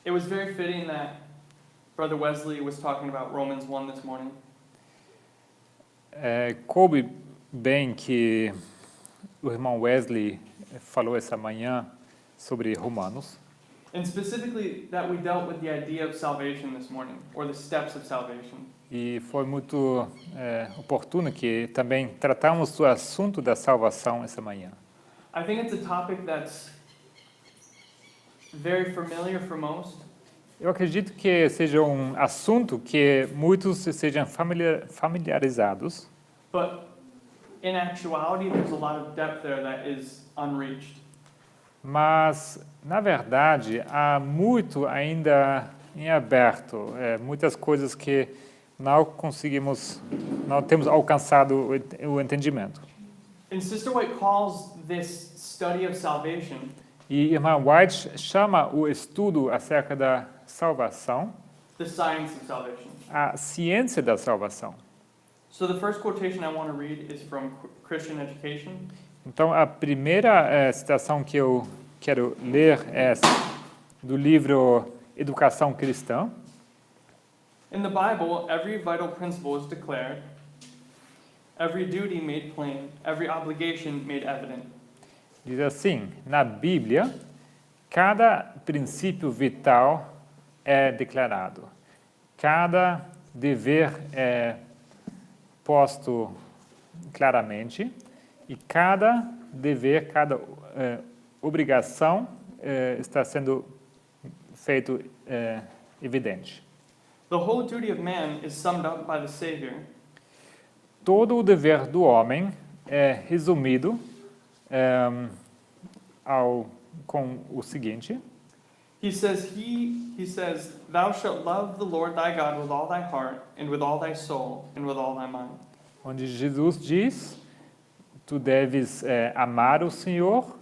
It was very fitting that Brother Wesley was talking about Romans 1 this morning. Coube bem que o irmão Wesley falou essa manhã sobre Romanos. And specifically that we dealt with the idea of salvation this morning, or the steps of salvation. E foi muito oportuno que também tratamos do assunto da salvação essa manhã. I think it's a topic that's very familiar for most, Eu acredito que seja um assunto que muitos sejam familiarizados, but in actuality there's a lot of depth there that is unreached. mas, na verdade, há muito ainda em aberto, muitas coisas que não temos alcançado o entendimento. And Sister White calls this study of salvation E irmã White chama o estudo acerca da salvação the science of salvation. a ciência da salvação. So the first quotation I want to read is from Christian Education. Então, a primeira citação que eu quero ler é do livro Educação Cristã. In the Bible, every vital principle is declared, every duty made plain, every obligation made evident. Diz assim, na Bíblia, cada princípio vital é declarado, cada dever é posto claramente e cada dever, cada obrigação está sendo feito evidente. The whole duty of man is summed up by the Savior. Todo o dever do homem é resumido com o seguinte: He says, Thou shalt love the Lord thy God with all thy heart, and with all thy soul, and with all thy mind. onde Jesus diz, tu deves amar o Senhor,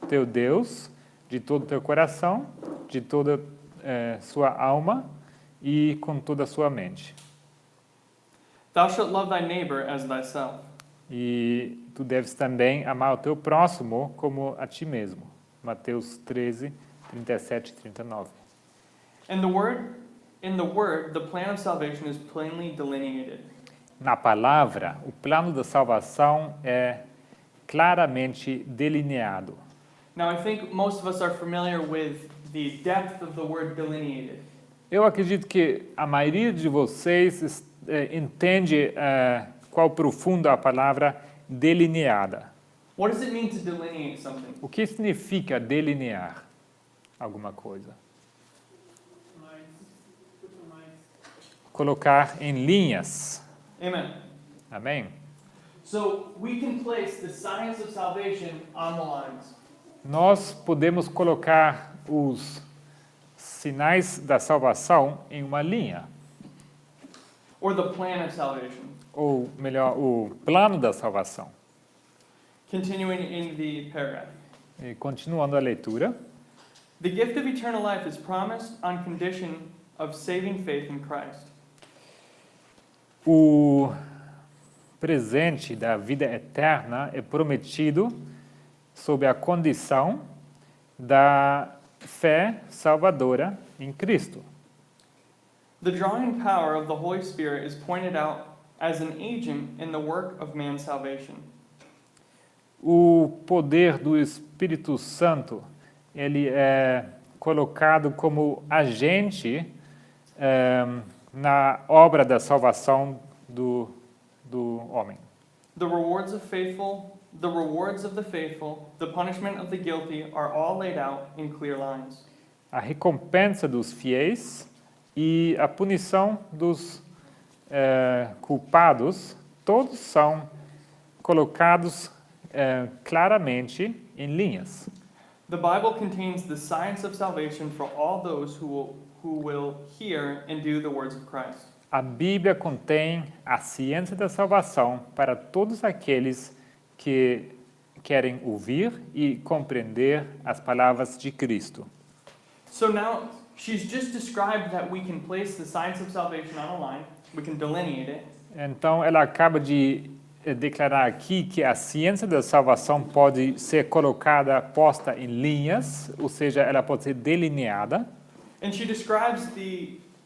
teu Deus, de todo o teu coração, de toda sua alma e com toda a sua mente. Thou shalt love thy neighbor as thyself. E tu deves também amar o teu próximo como a ti mesmo. Mateus 13, 37 e 39. In the word, the plan of salvation is plainly delineated. Na palavra, o plano da salvação é claramente delineado. Now, I think most of us are familiar with the depth of the word delineated. Eu acredito que a maioria de vocês entende qual profundo a palavra delineada. What does it mean to delineate something? O que significa delinear alguma coisa? Colocar em linhas. Amen. Amém? So we can place the science of salvation on the lines. Nós podemos colocar os sinais da salvação em uma linha. Or the plan of salvation. Ou melhor, o plano da salvação. Continuing in the paragraph. E continuando a leitura. The gift of eternal life is promised on condition of saving faith in Christ. O presente da vida eterna é prometido sob a condição da fé salvadora em Cristo. The drawing power of the Holy Spirit is pointed out as an agent in the work of man's salvation. O poder do Espírito Santo, ele é colocado como agente na obra da salvação do homem. The rewards of the faithful, the punishment of the guilty are all laid out in clear lines. A recompensa dos fiéis e a punição dos culpados, todos são colocados claramente em linhas. The Bible contains the science of salvation for all those who will hear and do the words of Christ. A Bíblia contém a ciência da salvação para todos aqueles que querem ouvir e compreender as palavras de Cristo. So now, she's just described that we can place the science of salvation on a line, we can delineate it. Então, ela acaba de declarar aqui que a ciência da salvação pode ser posta em linhas, ou seja, ela pode ser delineada. And she describes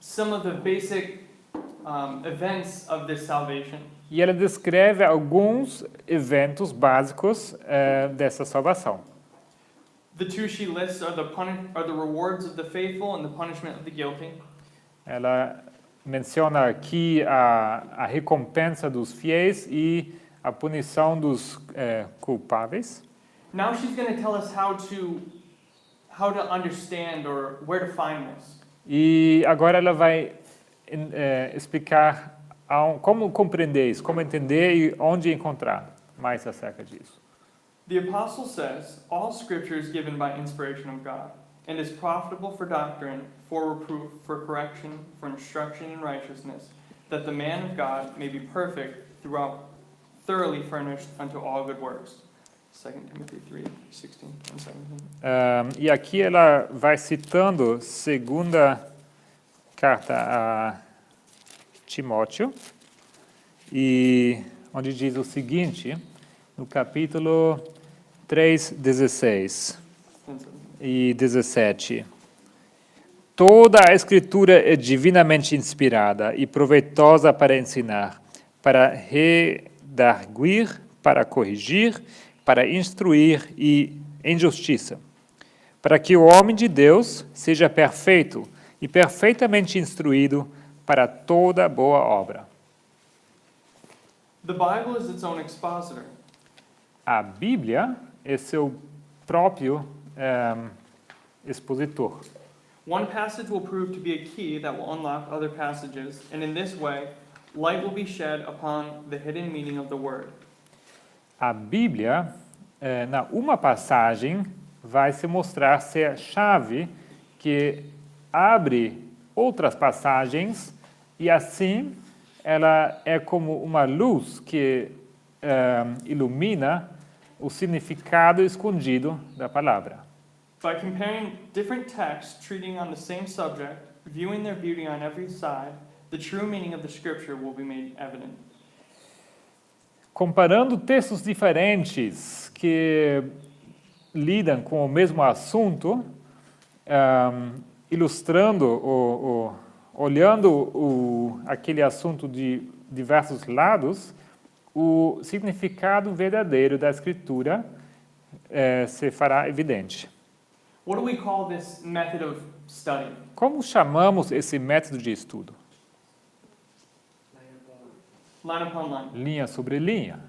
some of the basic events of this salvation. E ela descreve alguns eventos básicos dessa salvação. The two she lists are the rewards of the faithful and the punishment of the guilty. Ela menciona aqui a recompensa dos fiéis e a punição dos culpáveis. Now she's going to tell us how to understand or where to find this. E agora ela vai explicar como compreender isso, como entender e onde encontrar mais acerca disso. The apostle says, "All scripture is given by inspiration of God, and is profitable for doctrine, for reproof, for correction, for instruction in righteousness, that the man of God may be perfect, thoroughly furnished unto all good works." 2 Timothy 3:16 and 17. E aqui ela vai citando segunda carta a Timóteo, e onde diz o seguinte, no capítulo 3, 16 e 17. Toda a Escritura é divinamente inspirada e proveitosa para ensinar, para redarguir, para corrigir, para instruir em justiça, para que o homem de Deus seja perfeito e perfeitamente instruído para toda boa obra. The Bible is its own expositor. A Bíblia é seu próprio expositor. One passage will prove to be a key that will unlock other passages, and in this way, light will be shed upon the hidden meaning of the word. A Bíblia, na uma passagem, vai se mostrar ser a chave que abre outras passagens e assim ela é como uma luz que ilumina o significado escondido da palavra. By comparing different texts treating on the same subject, viewing their beauty on every side, the true meaning of the scripture will be made evident. Comparando textos diferentes que lidam com o mesmo assunto, ilustrando, olhando aquele assunto de diversos lados, o significado verdadeiro da Escritura se fará evidente. What do we call this method of study? Como chamamos esse método de estudo? Line upon line. Linha sobre linha.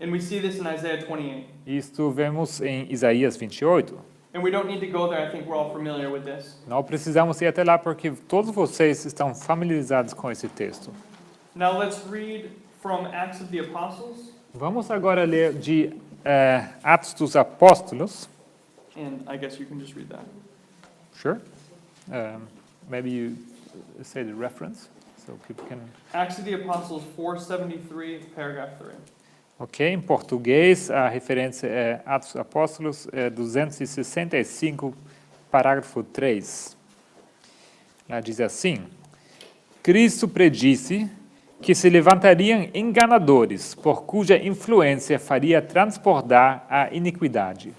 And we see this in Isaiah 28. Isto vemos em Isaías 28. And we don't need to go there, I think we're all familiar with this. Não precisamos ir até lá porque todos vocês estão familiarizados com esse texto. Now let's read from Acts of the Apostles, Vamos agora ler de Atos dos Apóstolos. and I guess you can just read that. Sure. Maybe you say the reference so people can. Acts of the Apostles 473, paragraph 3. Ok, em português a referência é Atos dos Apóstolos 265, parágrafo 3. Ela diz assim: Cristo predisse que se levantariam enganadores, por cuja influência faria transbordar a iniquidade,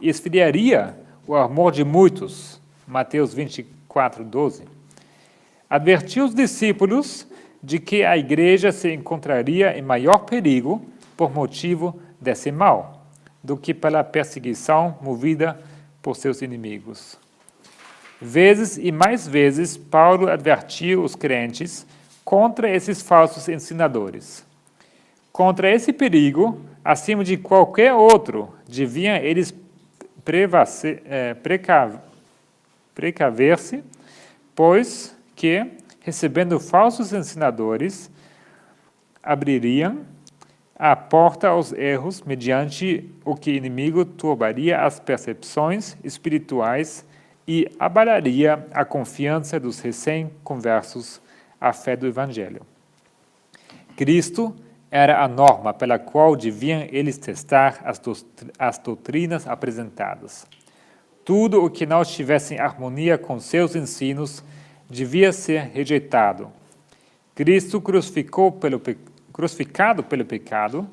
e esfriaria o amor de muitos. Mateus 24, 12. Advertiu os discípulos de que a igreja se encontraria em maior perigo por motivo desse mal, do que pela perseguição movida por seus inimigos. Vezes e mais vezes, Paulo advertiu os crentes contra esses falsos ensinadores. Contra esse perigo, acima de qualquer outro, deviam eles precaver-se, pois que, recebendo falsos ensinadores, abririam a porta aos erros, mediante o que o inimigo turbaria as percepções espirituais e abalaria a confiança dos recém-conversos à fé do Evangelho. Cristo era a norma pela qual deviam eles testar as doutrinas apresentadas. Tudo o que não estivesse em harmonia com seus ensinos devia ser rejeitado. Cristo crucificado pelo pecado,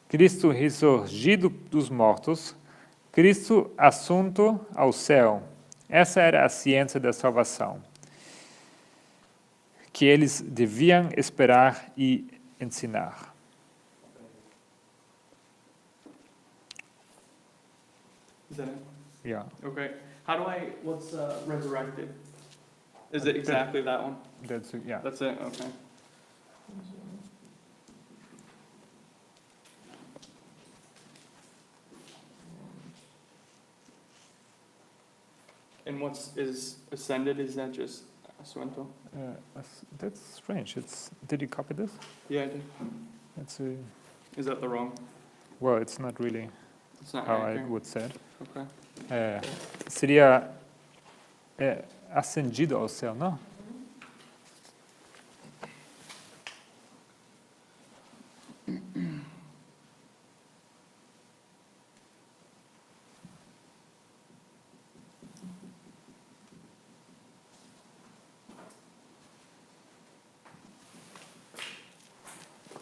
Cristo ressurgido dos mortos, Cristo assunto ao céu, Essa era a ciência da salvação, que eles deviam esperar e ensinar. Is that it? Yeah, Okay. What's resurrected? Is it exactly that one? that's it, yeah. That's it, okay. And is ascended, is that just assuento? That's strange. Did you copy this? Yeah, I did. Is that the wrong? Well, it's not really It's not how right I would say it. Okay. Seria ascendido ao céu, não?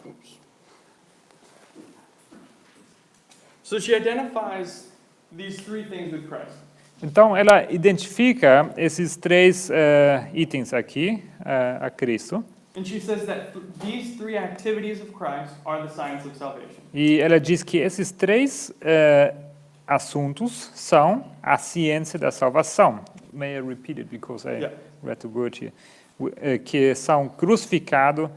Oops. So she identifies these three things with Christ. Então, ela identifica esses três itens aqui a Cristo. And she says that these three activities of Christ are the science of salvation. E ela diz que esses três assuntos são a ciência da salvação. May I repeat it because I read the word here. Que são crucificado,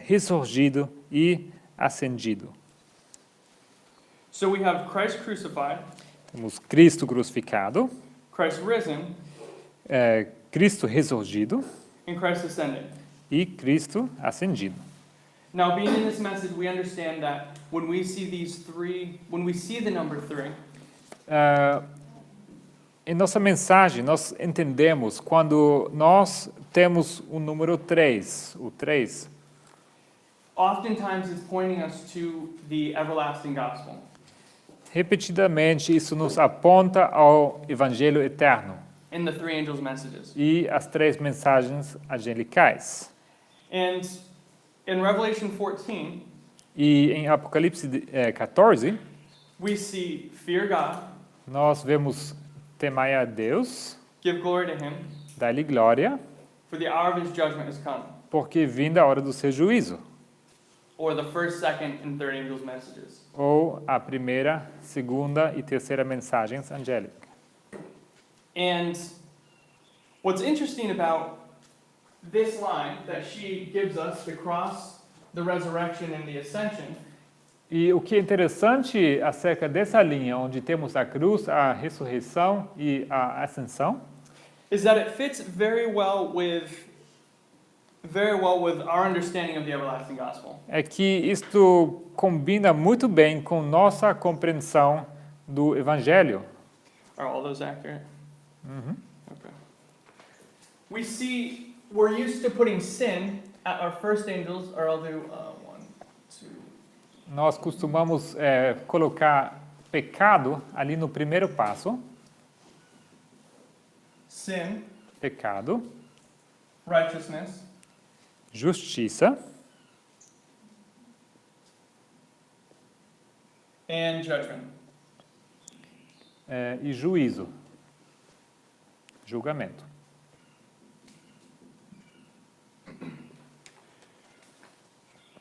ressurgido e ascendido. So we have Christ crucified, Temos Cristo crucificado, Christ risen, Cristo ressurgido and Christ ascended. e Cristo ascendido. Now, being in this message, we understand that when we see the number three, Em nossa mensagem, nós entendemos quando nós temos o número 3, o 3, oftentimes it's pointing us to the everlasting gospel. repetidamente isso nos aponta ao Evangelho eterno In the three angels' messages. e as três mensagens angelicais. And in Revelation 14, E em Apocalipse 14, we see fear God, nós vemos temai a Deus, give glory to him, dá-lhe glória, for the hour of his judgment has come. porque vinda a hora do seu juízo. Or the first, second, and third angels' messages. Ou a primeira, segunda e terceira mensagens angélicas. And what's interesting about this line that she gives us, the cross, the resurrection, and the ascension, E o que é interessante acerca dessa linha, onde temos a cruz, a ressurreição e a ascensão, is that it fits very well with our understanding of the everlasting gospel. é que isto combina muito bem com nossa compreensão do Evangelho. Are all those accurate? Okay. We're used to putting sin at our first angels, or I'll do 1, 2. Nós costumamos colocar pecado ali no primeiro passo. Sin, Pecado, righteousness, justiça and judgment. e juízo, julgamento.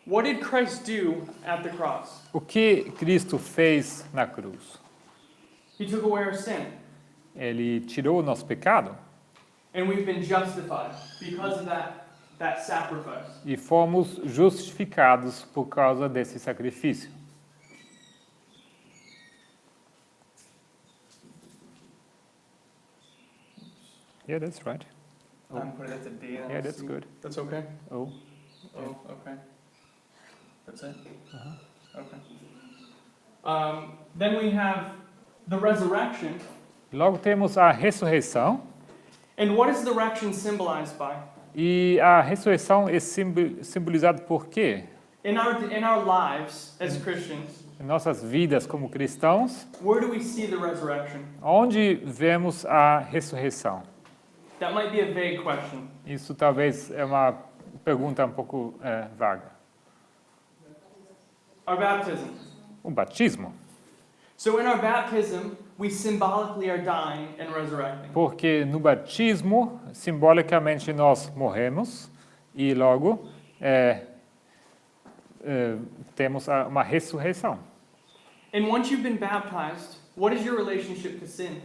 What did Christ do at the cross? O que Cristo fez na cruz? He took away our sin, Ele tirou o nosso pecado and we've been justified because of that sacrifice. e fomos justificados por causa desse sacrifício. Yeah, that's right. I'm putting it to D. and Yeah, I'll that's see. good. That's okay? Oh, Oh, okay. That's it? uh-huh. Okay. Then we have the resurrection. Logo temos a ressurreição. And what is the resurrection symbolized by? E a ressurreição é simbolizada por quê? In our lives as Christians, Em nossas vidas como cristãos, where do we see the resurrection? onde vemos a ressurreição? That might be a vague question. Isso talvez é uma pergunta um pouco vaga. Our baptism. O batismo. So in our baptism, we symbolically are dying and resurrecting. Porque no batismo, simbolicamente, nós morremos e logo temos uma ressurreição. And once you've been baptized, what is your relationship to sin?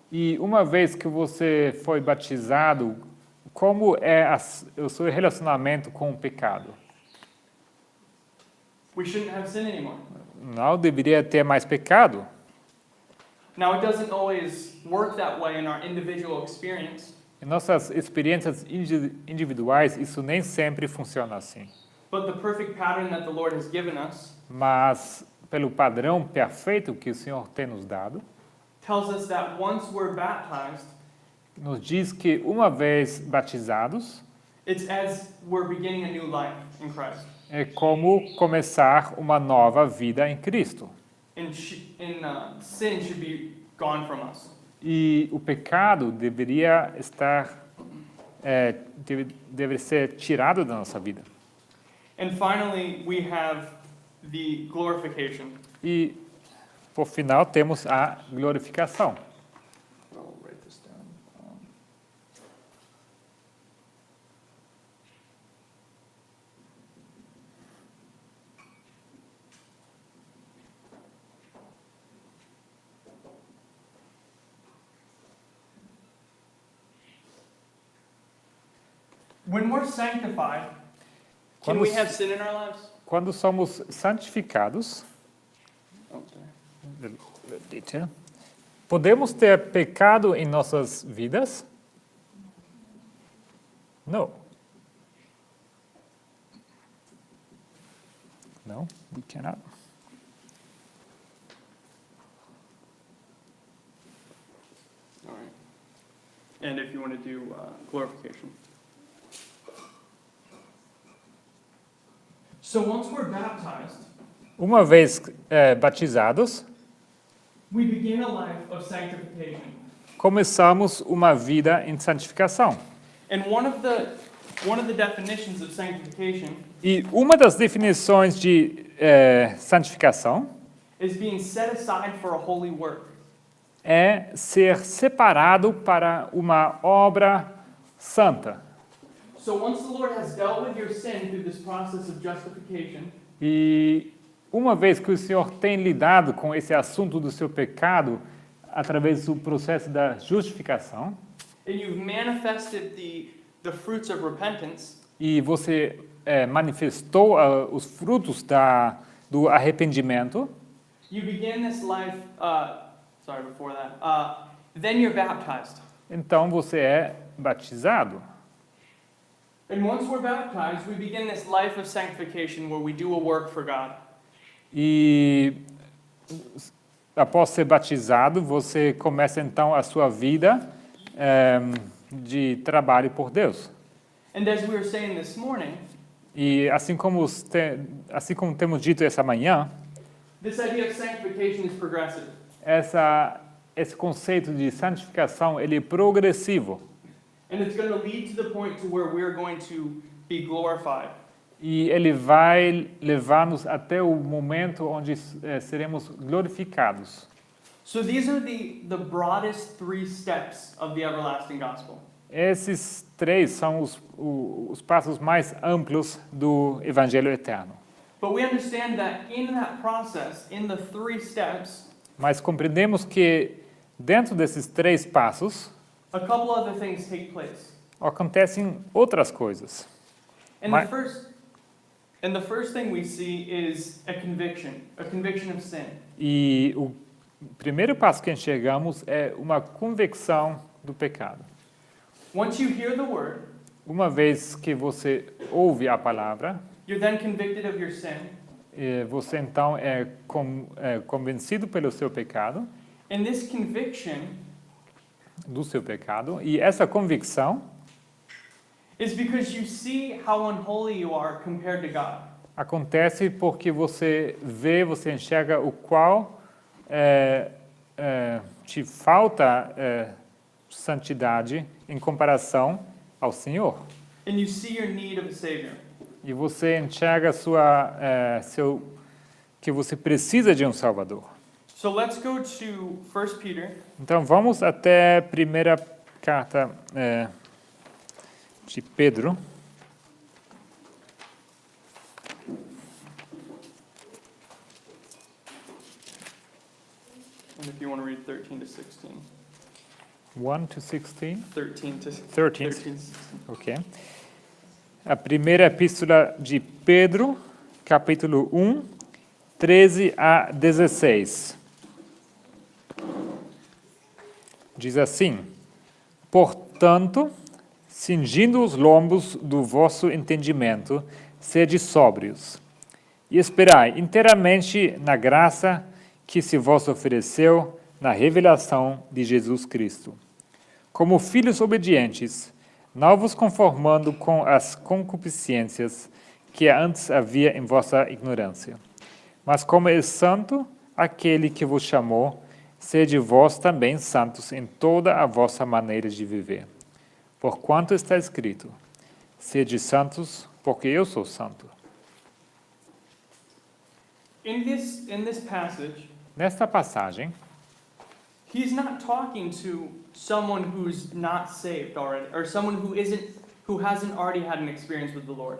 E uma vez que você foi batizado, como é o seu relacionamento com o pecado? We shouldn't have sin anymore. Não deveria ter mais pecado. Now, it doesn't always work that way in our individual experience, Em nossas experiências individuais, isso nem sempre funciona assim. but the perfect pattern that the Lord has given us Mas, pelo padrão perfeito que o Senhor tem nos dado, tells us that once we're baptized, nos diz que uma vez batizados, it's as we're beginning a new life in Christ. é como começar uma nova vida em Cristo. And sin should be gone from us. E o pecado deveria deve ser tirado da nossa vida. And finally, we have the glorification. E, por final, temos a glorificação. I'll write this down. When we're sanctified, can we have sin in our lives? Quando somos santificados, Oh, sorry. podemos ter pecado em nossas vidas? Não. No, we cannot. All right. And if you want to do glorification. So once we're baptized, Uma vez batizados, we begin a life of sanctification. começamos uma vida em santificação. And one of the definitions of sanctification E uma das definições de santificação is being set aside for a holy work. é ser separado para uma obra santa. So once the Lord has dealt with your sin through this process of justification, E uma vez que o Senhor tem lidado com esse assunto do seu pecado através do processo da justificação, and you've manifested the fruits of repentance, e você manifestou os frutos do arrependimento, you begin this life. Sorry, before that. Then you're baptized. então você é batizado. And once we're baptized, we begin this life of sanctification where we do a work for God. E após ser batizado, você começa então a sua vida de trabalho por Deus. And as we were saying this morning, E assim como temos dito essa manhã, this idea of sanctification is progressive. esse conceito de santificação ele é progressivo. And it's going to lead to the point to where we're going to be glorified. E ele vai levar-nos até o momento onde seremos glorificados. So these are the broadest 3 steps of the everlasting gospel. Esses 3 são os passos mais amplos do Evangelho Eterno. But we understand that in that process, in the 3 steps, Mas compreendemos que dentro desses 3 passos a couple other things take place. acontecem outras coisas. And My- the first thing we see is a conviction of sin. E o primeiro passo que enxergamos é uma convicção do pecado. Once you hear the word, Uma vez que você ouve a palavra, you're then convicted of your sin, você então é convencido pelo seu pecado, and this conviction do seu pecado, e essa convicção is because you see how unholy you are compared to God. acontece porque você enxerga o qual te falta santidade em comparação ao Senhor. And you see your need of a Savior. E você enxerga que você precisa de um Salvador. So let's go to 1 Peter Então vamos até a primeira carta de Pedro. and if you want to read 13 to 16. 1 to 16. 13 to 13. 16. Ok. A primeira epístola de Pedro, capítulo 1, 13 a 16. Diz assim: Portanto, cingindo os lombos do vosso entendimento, sede sóbrios, e esperai inteiramente na graça que se vos ofereceu na revelação de Jesus Cristo. Como filhos obedientes, não vos conformando com as concupiscências que antes havia em vossa ignorância, mas como é santo aquele que vos chamou, sede vós também santos em toda a vossa maneira de viver. Porquanto está escrito: sede santos, porque eu sou santo. In this passage, Nesta passagem, he's not talking to someone who's not saved already, or someone who hasn't already had an experience with the Lord.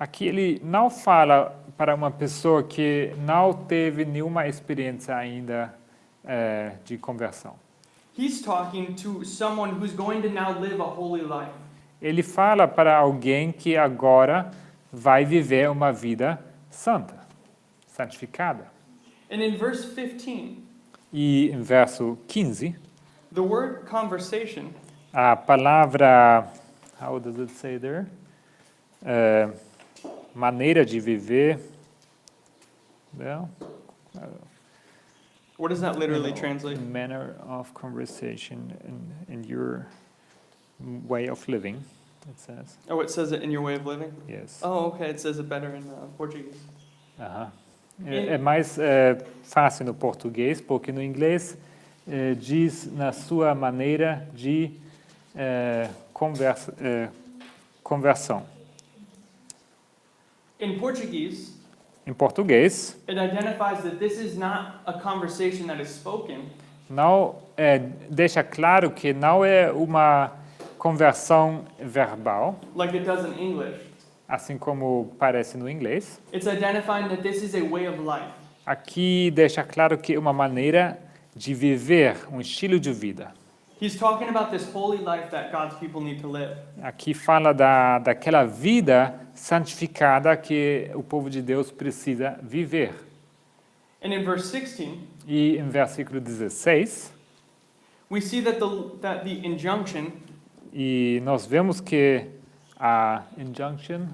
aqui ele não fala para uma pessoa que não teve nenhuma experiência ainda de conversão. He's talking to someone who's going to now live a holy life. Ele fala para alguém que agora vai viver uma vida santa, santificada. And in verse 15, E em verso 15, the word conversation a palavra, how does it say there? Maneira de viver. Well, what does that literally translate? manner of conversation in your way of living, it says. Oh, it says it in your way of living? Yes. Oh, okay, it says it better in Portuguese. Aham. É mais fácil no português, porque no inglês diz na sua maneira de conversão. In Portuguese, Em português, it identifies that this is not a conversation that is spoken, não deixa claro que não é uma conversão verbal, like it does in English. assim como parece no inglês. It's identifying that this is a way of life. Aqui deixa claro que é uma maneira de viver, um estilo de vida. He's talking about this holy life that God's people need to live. Aqui fala daquela vida santificada que o povo de Deus precisa viver. And in verse 16, E em versículo 16, we see that the injunction, e nós vemos que a injunction,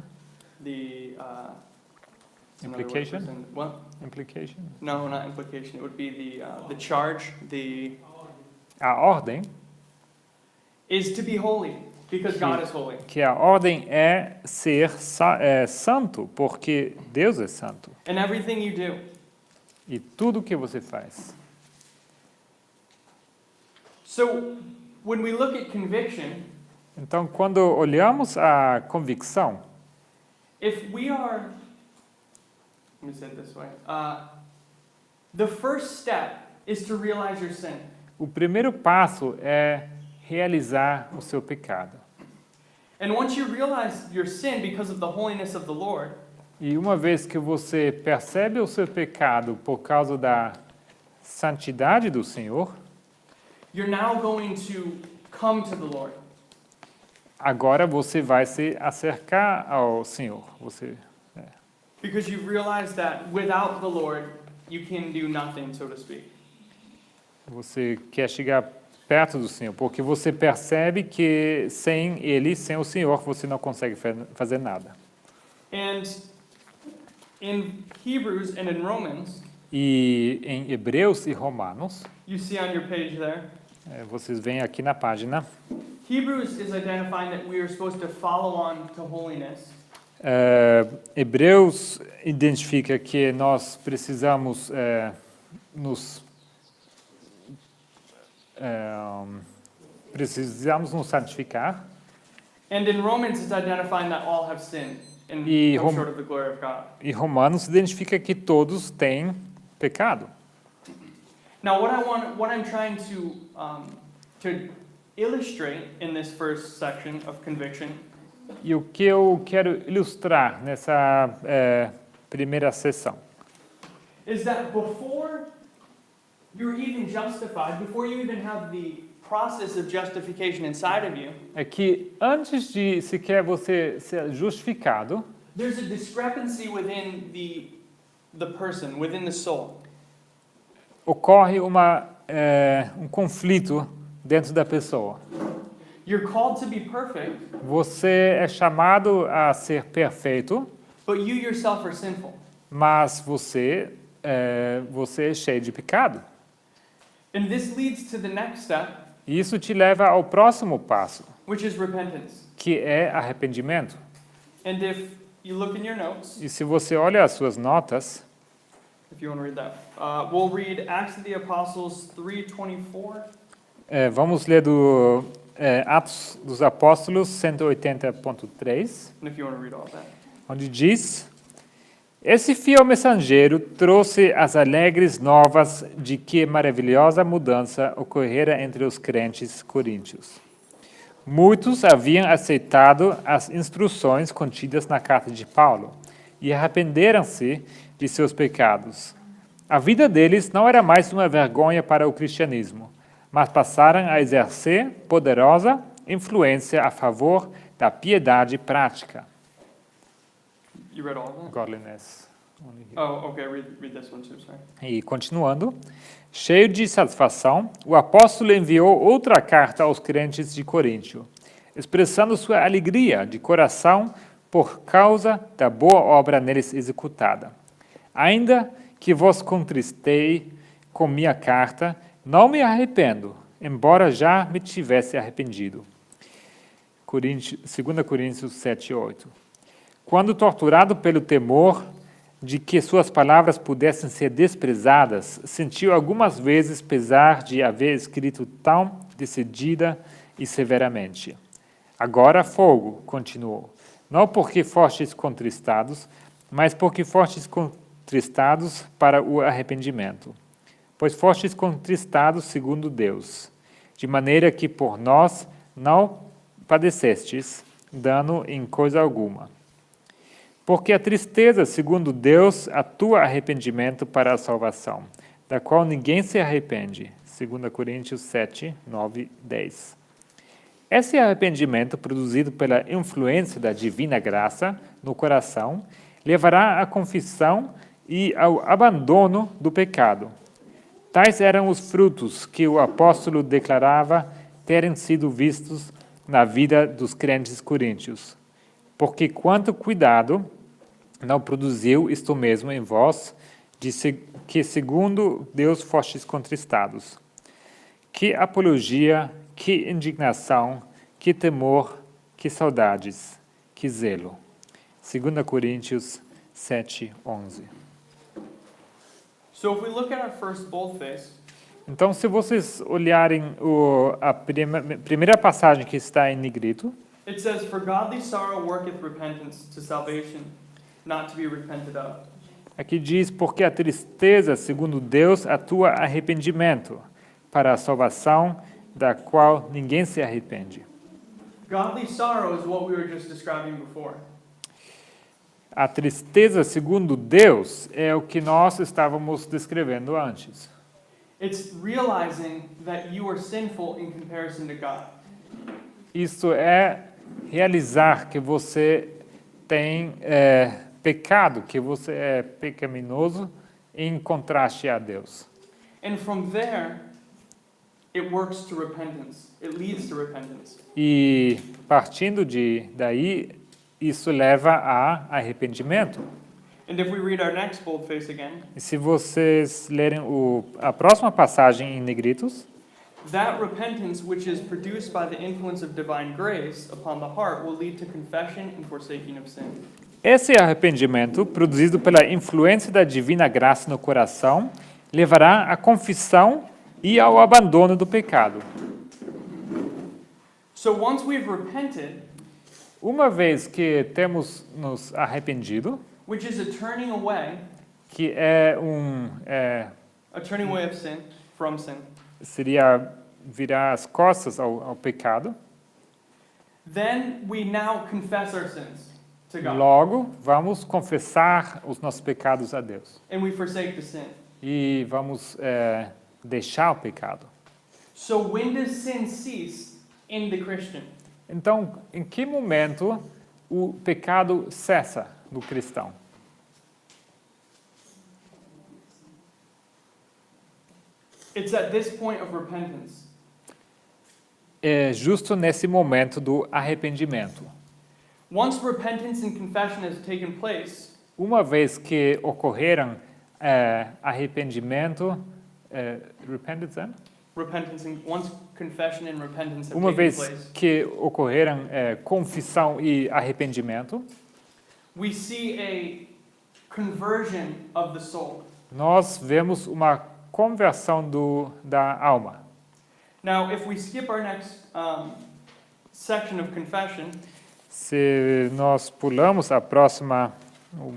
the another word for Implication? sin- what? implication, No, not implication. It would be the charge. a ordem, Is to be holy because God is holy. que a ordem é ser santo, porque Deus é santo. And everything you do. E tudo que você faz. So when we look at conviction, Então, quando olhamos a convicção, if we are, let me say it this way. The first step is to realize your sin. o primeiro passo é realizar o seu pecado. And once you realize your sin because of the holiness of the Lord, E uma vez que você percebe o seu pecado por causa da santidade do Senhor, you're now going to come to the Lord. agora você vai se acercar ao Senhor. Because you've realized that without the Lord, you can do nothing, so to speak. Você quer chegar perto do Senhor, porque você percebe que sem Ele, sem o Senhor, você não consegue fazer nada. And in Hebrews and in Romans, E em Hebreus e Romanos, you see on your page there, vocês veem aqui na página, Hebrews is identifying that we are supposed to follow on to holiness. Hebreus identifica que nós precisamos nos santificar. And in Romans, it's identifying that all have sinned and E come short of the glory of God. E Romanos identifica que todos têm pecado. Now, what I'm trying to illustrate in this first section of conviction E o que eu quero ilustrar nessa primeira sessão is that before you're even justified, before you even have the process of justification inside of you, é que antes de sequer você ser justificado, there's a discrepancy within the person, within the soul. ocorre um conflito dentro da pessoa. You're called to be perfect, Você é chamado a ser perfeito, but you yourself are sinful. mas você é cheio de pecado. And this leads to the next step, E isso te leva ao próximo passo, which is repentance. que é arrependimento. And if you look in your notes, E se você olha as suas notas, if you want to read that, we'll read Acts of the Apostles 3:24. vamos ler do Atos dos Apóstolos 180.3, And if you want to read all that. onde diz: Esse fiel mensageiro trouxe as alegres novas de que maravilhosa mudança ocorrera entre os crentes coríntios. Muitos haviam aceitado as instruções contidas na carta de Paulo e arrependeram-se de seus pecados. A vida deles não era mais uma vergonha para o cristianismo, mas passaram a exercer poderosa influência a favor da piedade prática. You read all of that? Godliness. Oh, okay. Read this one too. Sorry. E continuando, cheio de satisfação, o apóstolo enviou outra carta aos crentes de Coríntio, expressando sua alegria de coração por causa da boa obra neles executada. Ainda que vos contristei com minha carta, não me arrependo, embora já me tivesse arrependido. 2 Coríntios 7:8. Quando torturado pelo temor de que suas palavras pudessem ser desprezadas, sentiu algumas vezes pesar de haver escrito tão decidida e severamente. Agora fogo, continuou, não porque fostes contristados, mas porque fostes contristados para o arrependimento. Pois fostes contristados segundo Deus, de maneira que por nós não padecestes dano em coisa alguma. Porque a tristeza, segundo Deus, atua arrependimento para a salvação, da qual ninguém se arrepende. 2 Coríntios 7, 9, 10. Esse arrependimento, produzido pela influência da divina graça no coração, levará à confissão e ao abandono do pecado. Tais eram os frutos que o apóstolo declarava terem sido vistos na vida dos crentes coríntios. Porque quanto cuidado não produziu isto mesmo em vós, que segundo Deus fostes contristados. Que apologia, que indignação, que temor, que saudades, que zelo. 2 Coríntios 7, 11. So if we look at our first boldface, Então, se vocês olharem a primeira passagem que está em negrito, it says, "For godly sorrow worketh repentance to salvation, not to be repented of." aqui diz, porque a tristeza, segundo Deus, atua arrependimento para a salvação, da qual ninguém se arrepende. Godly sorrow is what we were just describing before. A tristeza, segundo Deus, é o que nós estávamos descrevendo antes. It's realizing that you are sinful in comparison to God. Isso é realizar que você tem pecado, que você é pecaminoso em contraste a Deus. And from there, it works to repentance. It leads to repentance. E partindo daí, isso leva a arrependimento. And if we read our next boldface again, E se vocês lerem a próxima passagem em negritos, that repentance which is produced by the influence of divine grace upon the heart will lead to confession and forsaking of sin. esse arrependimento, produzido pela influência da divina graça no coração, levará à confissão e ao abandono do pecado. So once we've repented, Uma vez que temos nos arrependido, which is a turning away que é a turning away of sin from sin. Seria virar as costas ao pecado. Then we now confess our sins to God. Logo, vamos confessar os nossos pecados a Deus. And we forsake the sin. E vamos deixar o pecado. So when does sin cease in the Christian? Então, em que momento o pecado cessa no cristão? It's at this point of repentance. É justo nesse momento do arrependimento. Once repentance and confession has taken place, Uma vez que ocorreram arrependimento, repentance, once confession and repentance have uma taken vez place, que ocorreram confissão e arrependimento, we see a conversion of the soul. nós vemos uma conversão da alma. Now, if we skip our next section of confession, Se nós pulamos o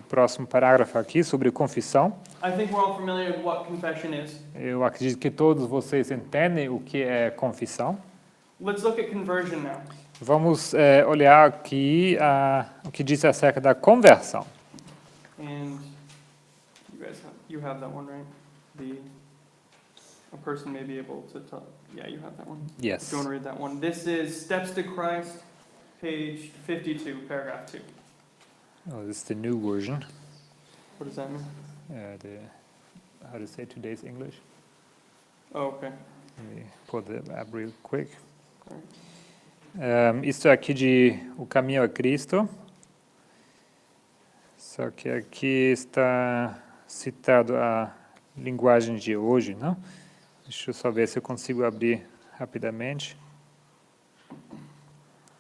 próximo parágrafo aqui sobre confissão, I think we're all familiar with what confession is. eu acredito que todos vocês entendem o que é confissão. Let's look at conversion now. Vamos olhar aqui o que diz acerca da conversão. And you have that one, right? A person may be able to tell. Yeah, you have that one. Yes. If you want to read that one. This is Steps to Christ, page 52, paragraph 2. Oh, this is the new version. What does that mean? How to say today's English? Oh, okay. Let me pull the app real quick. Alright. Isto aqui de O Caminho a Cristo. Só que aqui está citado a linguagem de hoje, não? Deixa eu só ver se eu consigo abrir rapidamente.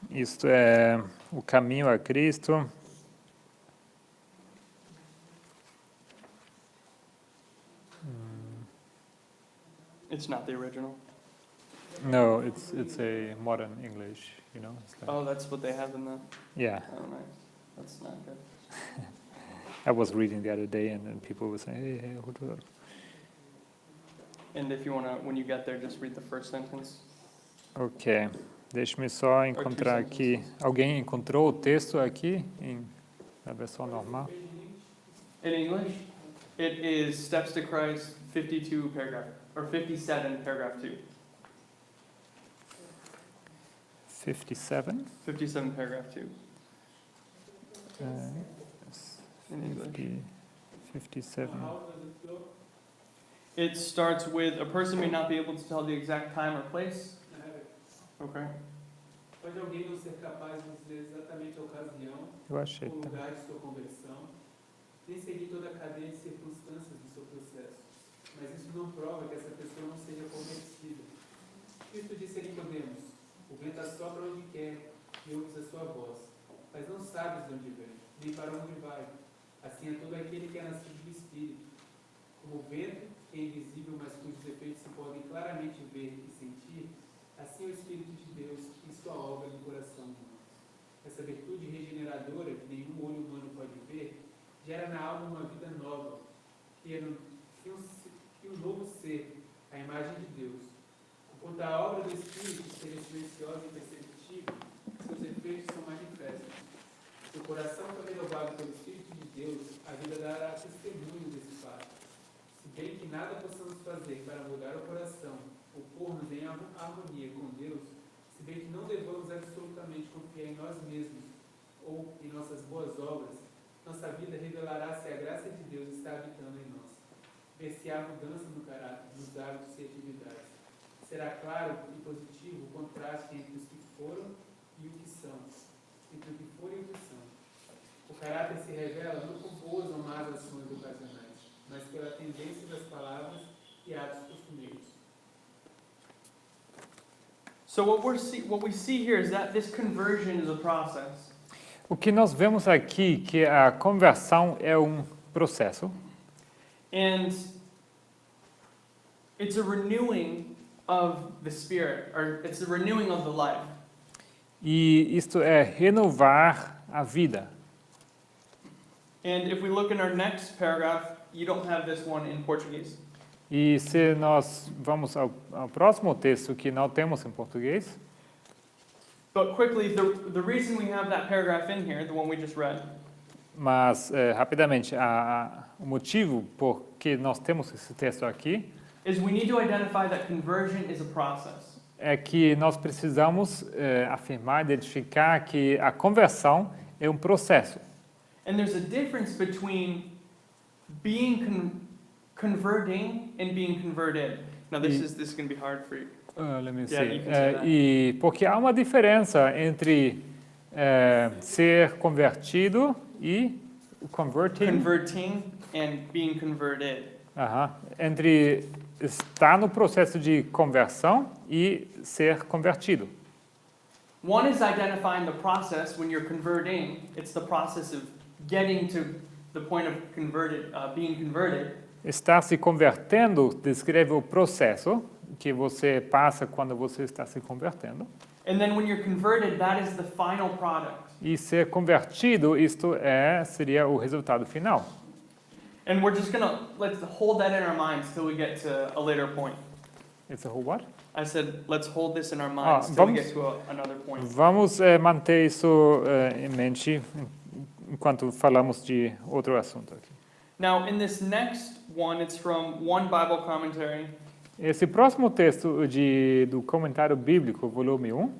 Isto é O Caminho a Cristo. It's not the original. No, it's a modern English, you know. It's like, Oh, that's what they have in the. yeah, Oh, nice. That's not good. I was reading the other day, and then people were saying, "Hey, what do And if you want to, when you get there, just read the first sentence. Ok, deixe-me só encontrar aqui. Alguém encontrou o texto aqui na versão normal? In English, it is Steps to Christ, 52 paragraph, or 57 paragraph 2. 57? 57 paragraph 2 Uh, in English. 57. It starts with a person may not be able to tell the exact time or place. Okay. Pode alguém não ser capaz de dizer exatamente a ocasião Eu achei. ou Tá. lugar de sua conversão, nem seguir toda a cadeia de circunstâncias do seu processo. Mas isso não prova que essa pessoa não seja convencida. Cristo disse a Nicodemos: o vento assopra onde quer e ouves a sua voz, mas não sabes de onde vem, nem para onde vai. Assim é todo aquele que é nascido do Espírito. Como o vento, que é invisível, mas cujos efeitos se podem claramente ver e sentir, assim é o Espírito de Deus em sua obra no coração humano. Essa virtude regeneradora que nenhum olho humano pode ver, gera na alma uma vida nova, que um novo ser, a imagem de Deus. Enquanto a obra do Espírito seja silenciosa e imperceptível, seus efeitos são manifestos. Se o coração for renovado pelo Espírito de Deus, a vida dará testemunho desse fato. Se bem que nada possamos fazer para mudar o coração, ou pôr-nos em harmonia com Deus, se bem que não devamos absolutamente confiar em nós mesmos ou em nossas boas obras, nossa vida revelará se a graça de Deus está habitando em nós. Ver se há mudança no caráter, nos hábitos e atividades. Será claro e positivo o contraste entre os que foram e o que são, entre o que foram e o que são. O caráter se revela não com boas ou más ações ocasionais, mas pela tendência das palavras e atos costumeiros. So what we see here is that this conversion is a process. O que nós vemos aqui que a conversão é um processo And it's a renewing of the spirit, or it's a renewing of the life. e isto é renovar a vida. And if we look in our next paragraph, you don't have this one in Portuguese. E se nós vamos ao próximo texto que não temos em português, But quickly, the reason we have that paragraph in here, the one we just read, mas rapidamente, o motivo por que nós temos esse texto aqui is we need to identify that conversion is a process. é que nós precisamos afirmar, identificar que a conversão é um processo. And there's a difference between being converting and being converted. Now this is going to be hard for you. Let me Yeah, see. you can say that. E porque há uma diferença entre ser convertido e converting. Converting and being converted. Aham. Entre estar no processo de conversão e ser convertido. One is identifying the process when you're converting. It's the process of getting to the point of being converted. Estar se convertendo descreve o processo que você passa quando você está se convertendo. And then when you're converted, that is the final product. E ser convertido, isto seria o resultado final. And we're just let's hold that in our minds till we get to a later point. It's a whole what? I said, let's hold this in our minds till we vamos- get to another point. Vamos manter isso em mente enquanto falamos de outro assunto aqui. Now, in this next one, it's from one Bible commentary, Esse próximo texto do comentário bíblico, volume 1,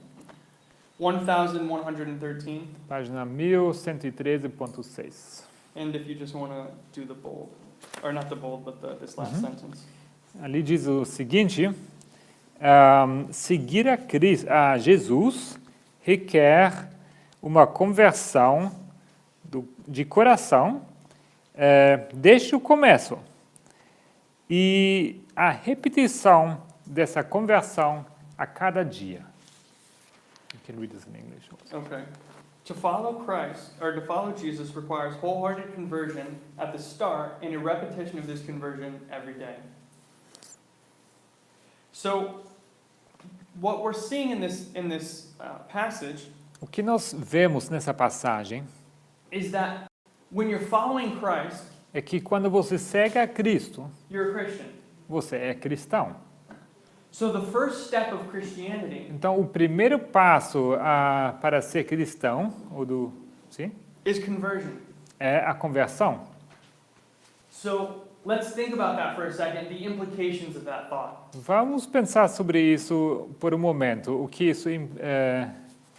1113. página 1113.6. And if you just want to do the bold, or not the bold, but this last sentence. Ali diz o seguinte: seguir a Jesus requer uma conversão de coração desde o começo e a repetição dessa conversão a cada dia. You can read this in English also. Okay. To follow Christ, or to follow Jesus, requires wholehearted conversion at the start and a repetition of this conversion every day. So, what we're seeing in this passage O que nós vemos nessa passagem is that when you're following Christ, é que quando você segue a Cristo, you're a Christian. você é cristão. So the first step of Christianity Então, o primeiro passo para ser cristão, sim, is conversion. é a conversão. So let's think about that for a second, the implications of that thought. Vamos pensar sobre isso por um momento, o que isso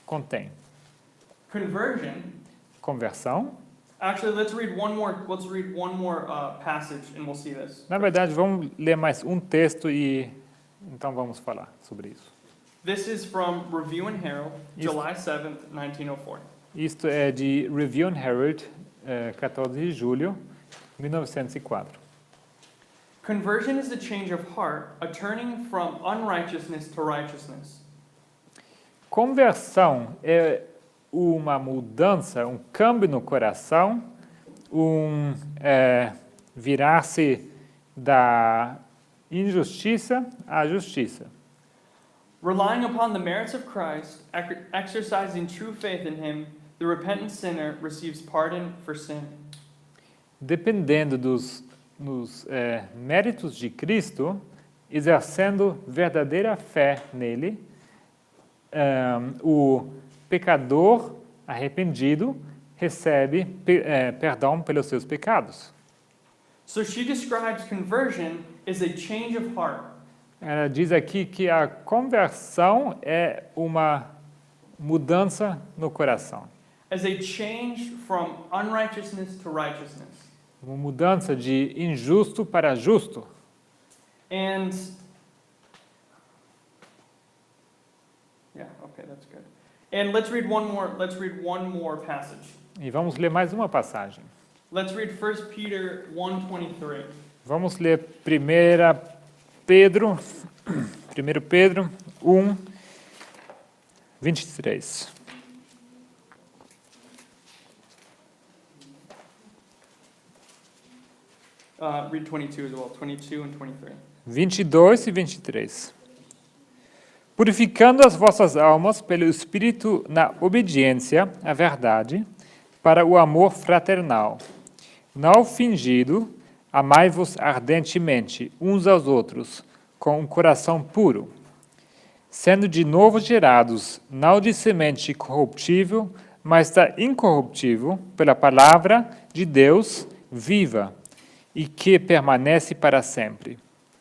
contém. Conversion. Conversão. Actually, let's read one more passage, and we'll see this. Na verdade, vamos ler mais um texto e então vamos falar sobre isso. This is from Review and Herald, Isso. July 7th, 1904. Isto é de Review and Herald, 14 de julho, 1904. Conversion is a change of heart, a turning from unrighteousness to righteousness. Conversão é uma mudança, um câmbio no coração, virar-se da injustiça à justiça. Relying upon the merits of Christ, exercising true faith in Him, the repentant sinner receives pardon for sin. Dependendo dos méritos de Cristo, exercendo verdadeira fé nele, o pecador arrependido recebe perdão pelos seus pecados. So she describes conversion as a change of heart. Ela diz aqui que a conversão é uma mudança no coração, As a change from unrighteousness to righteousness. uma mudança de injusto para justo. And yeah, okay, that's good. And let's read one more passage. E vamos ler mais uma passagem. Let's read 1 Peter 1:23. Vamos ler 1 Pedro 1, 23. Read 22 as well, 22 and 23. 22 e 23. Purificando as vossas almas pelo Espírito na obediência à verdade, para o amor fraternal, não fingido, Amai-vos ardentemente uns aos outros, com um coração puro, sendo de novo gerados, não de semente corruptível, mas da incorruptível, pela palavra de Deus viva e que permanece para sempre.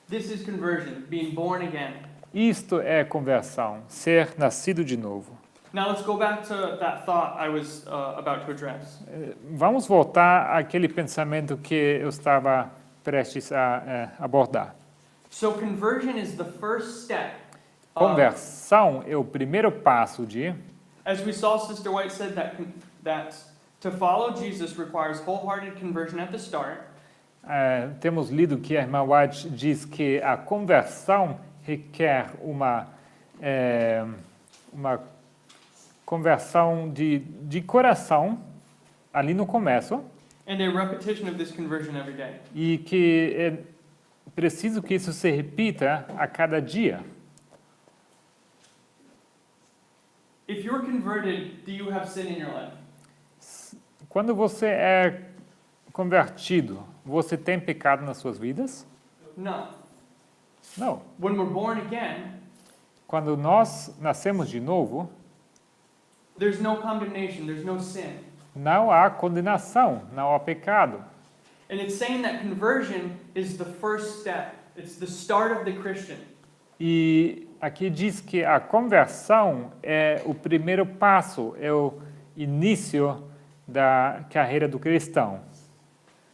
This is conversion, being born again. Isto é conversão, ser nascido de novo. Now let's go back to that thought I was about to address. Vamos voltar àquele pensamento que eu estava prestes a abordar. So conversion is the first step. Conversão é o primeiro passo de, As we saw, Sister White said that to follow Jesus requires wholehearted conversion at the start. Temos lido que a irmã White diz que a conversão requer uma conversão de coração ali no começo And a repetition of this conversion every day. e que é preciso que isso se repita a cada dia. If you're converted, do you have sin in your life? Quando você é convertido, você tem pecado nas suas vidas? No. Não. When we're born again, Quando nós nascemos de novo, there's no condemnation, there's no sin. não há condenação, não há pecado. And it's saying that conversion is the first step. It's the start of the Christian. E aqui diz que a conversão é o primeiro passo, é o início da carreira do cristão.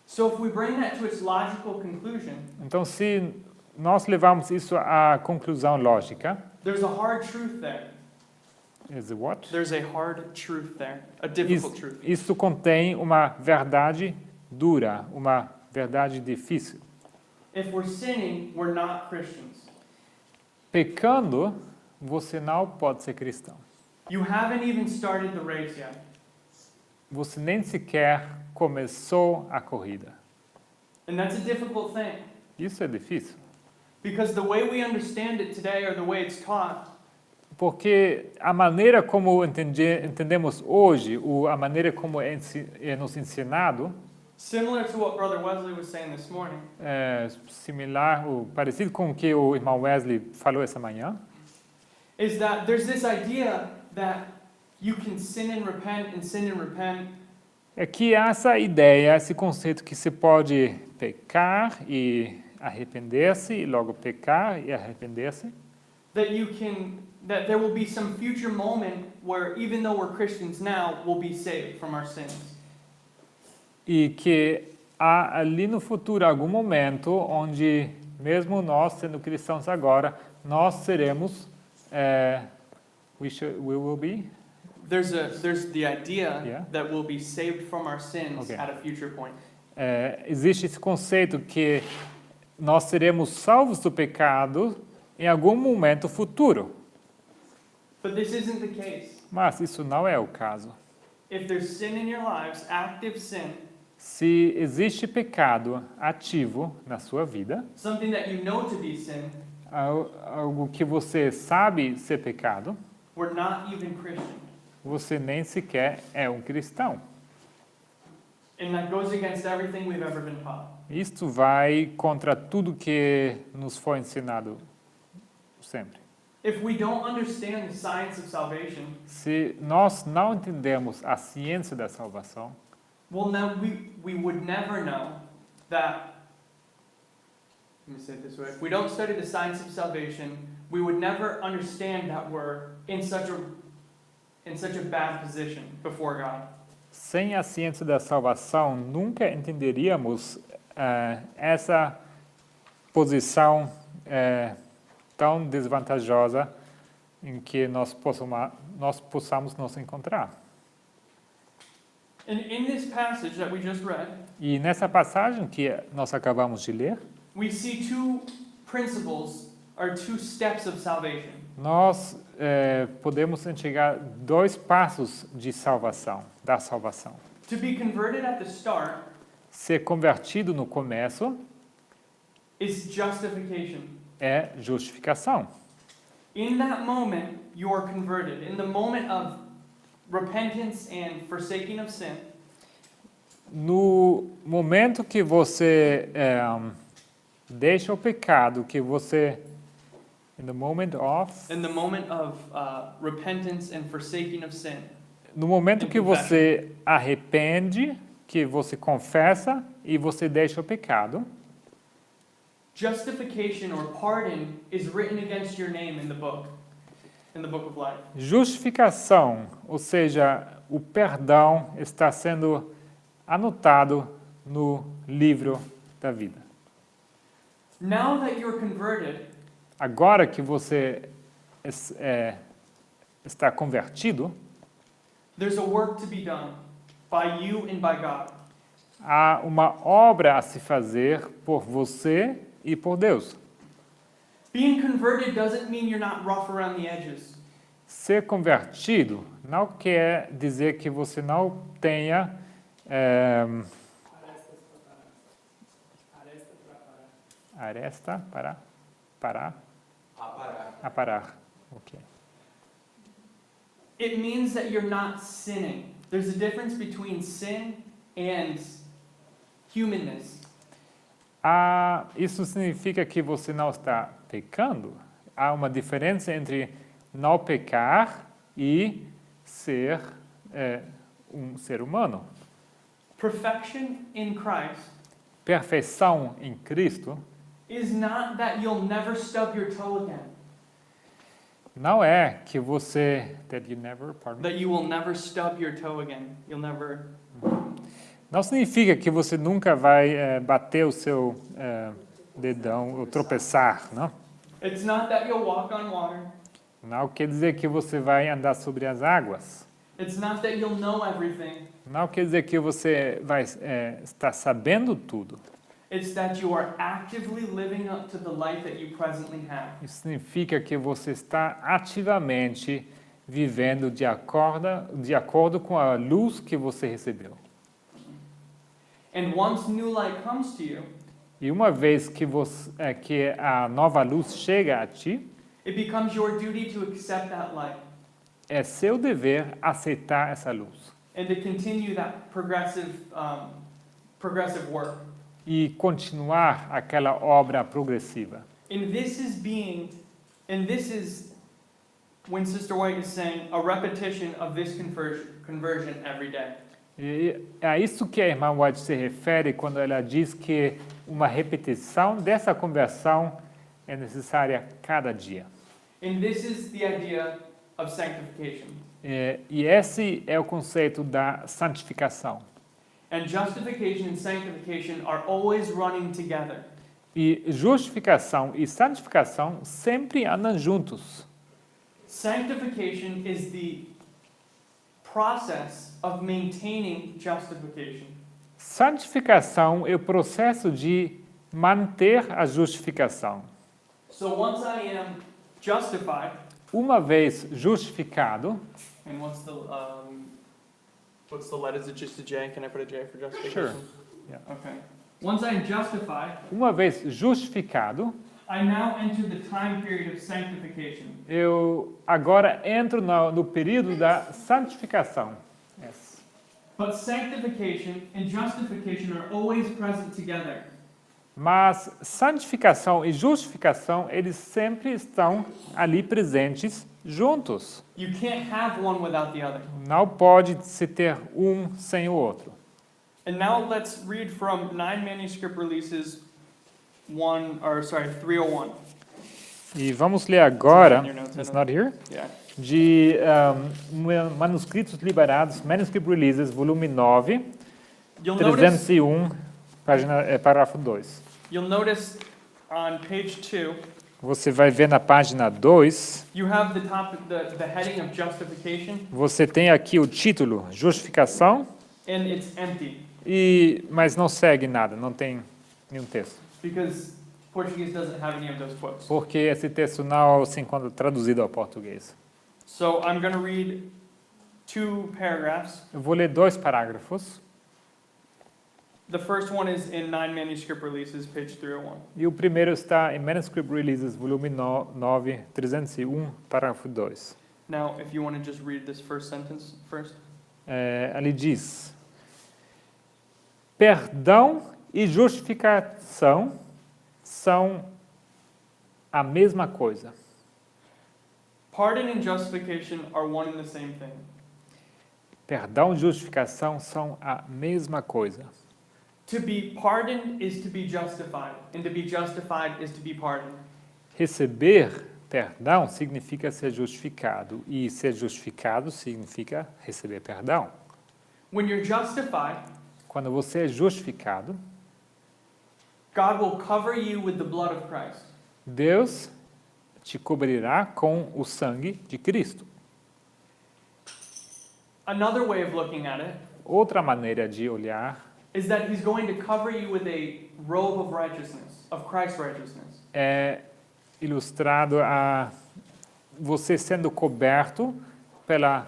So if we bring that to its logical conclusion, Então, se nós levarmos isso à conclusão lógica, there's a hard truth there. is it what? There's a hard truth there, a difficult truth. Isso contém uma verdade dura, uma verdade difícil. If we're sinning, we're not Christians. Pecando, você não pode ser cristão. You haven't even started the race yet. Você nem sequer começou a corrida. And that's a difficult thing. Isso é difícil. Because the way we understand it today, or the way it's taught, Porque a maneira como entendemos hoje, a maneira como é nos ensinado, similar to what Brother Wesley was saying this morning, é similar, parecido com o que o irmão Wesley falou essa manhã, is that there's this idea that you can sin and repent, é que há essa ideia, esse conceito que se pode pecar e arrepender-se, e logo pecar e arrepender-se, that there will be some future moment where even though we're Christians now, we'll be saved from our sins. e que há ali no futuro algum momento onde, mesmo nós sendo cristãos agora, nós seremos, we will be, There's the idea Yeah. that we'll be saved from our sins Okay. at a future point. existe esse conceito que nós seremos salvos do pecado em algum momento futuro, But this isn't the case. mas isso não é o caso. If there's sin in your lives, active sin, Se existe pecado ativo na sua vida, something that you know to be sin, algo que você sabe ser pecado, we're not even Christian. você nem sequer é um cristão. And that goes against everything we've ever been taught. Isto vai contra tudo que nos foi ensinado sempre. If we don't understand the science of salvation, Se nós não entendemos a ciência da salvação, we would never know that. Let me say it this way. If we don't study the science of salvation, we would never understand that we're in such a bad position before God. sem a ciência da salvação, nunca entenderíamos essa posição tão desvantajosa em que nós possamos nos encontrar. And in this passage that we just read, E nessa passagem que nós acabamos de ler, we see two principles or two steps of salvation. nós podemos enxergar dois passos de salvação, da salvação. To be converted at the start Ser convertido no começo is justification. é justificação. In that moment, you are converted. In the moment of repentance and forsaking of sin, no momento que você deixa o pecado, que você, in the moment of, In the moment of repentance and forsaking of sin, no momento que você arrepende, que você confessa e você deixa o pecado, justification or pardon is written against your name in the book of life. justificação, ou seja, o perdão está sendo anotado no livro da vida. Now that you're converted, Agora que você está convertido, there's a work to be done by you and by God. há uma obra a se fazer por você e por Deus. Being converted doesn't mean you're not rough around the edges. Ser convertido não quer dizer que você não tenha aresta para aparar. Ok. It means that you're not sinning. There's a difference between sin and humanness. Isso significa que você não está pecando. Há uma diferença entre não pecar e ser um ser humano. Perfection in Christ Perfeição em Cristo is not that you'll never stub your toe again, não é que você pardon me? that you will never stub your toe again. You'll never. Não significa que você nunca vai bater o seu dedão ou tropeçar, não? It's not that you'll walk on water. Não quer dizer que você vai andar sobre as águas. It's not that you'll know everything. Não quer dizer que você vai estar sabendo tudo. It's that you are actively living up to the life that you presently have. Isso significa que você está ativamente vivendo de acordo com a luz que você recebeu. And once new light comes to you, E uma vez que a nova luz chega a ti, it becomes your duty to accept that light é seu dever aceitar essa luz and to continue that progressive work. e continuar aquela obra progressiva. And this is when Sister White is saying a repetition of this conversion every day. E é a isso que a irmã White se refere quando ela diz que uma repetição dessa conversão é necessária cada dia. And this is the idea of sanctification. E esse é o conceito da santificação. And justification and sanctification are always running together. E justificação e santificação sempre andam juntos. Sanctification is the process of maintaining justification. Santificação é o processo de manter a justificação. So once I am justified, Uma vez justificado, and what's the letter? Is it just a J? Can I put a J for justification? Sure. Yeah. Okay. Once I am justified, uma vez justificado, I now enter the time period of sanctification. eu agora entro no período da santificação. Yes. But sanctification and justification are always present together. Mas santificação e justificação, eles sempre estão ali presentes juntos. You can't have one without the other. Não pode se ter um sem o outro. And now let's read from 9 manuscript releases 301. E vamos ler agora, it's not here, Yeah. de manuscritos liberados, Manuscript Releases, volume 9, You'll notice 301, parágrafo 2. You'll notice on page 2, Você vai ver na página 2, you have the heading of justification, você tem aqui o título, justificação, and it's empty mas não segue nada, não tem nenhum texto. because Portuguese doesn't have any of those quotes. Porque esse texto não se encontra traduzido ao português. So I'm going to read 2 paragraphs. Eu vou ler 2 parágrafos. The first one is in 9 manuscript releases, page 301. E o primeiro está em Manuscript Releases, volume 9, 301, parágrafo 2. Now, if you want to just read this first sentence first. Ali diz: Perdão e justificação são a mesma coisa. Pardon and justification are one and the same thing. Perdão e justificação são a mesma coisa. To be pardoned is to be justified, and to be justified is to be pardoned. Receber perdão significa ser justificado, e ser justificado significa receber perdão. When you're justified, Quando você é justificado, God will cover you with the blood of Christ. Deus te cobrirá com o sangue de Cristo. Another way of looking at it Outra maneira de olhar is that He's going to cover you with a robe of righteousness, of Christ's righteousness. é ilustrado a você sendo coberto pela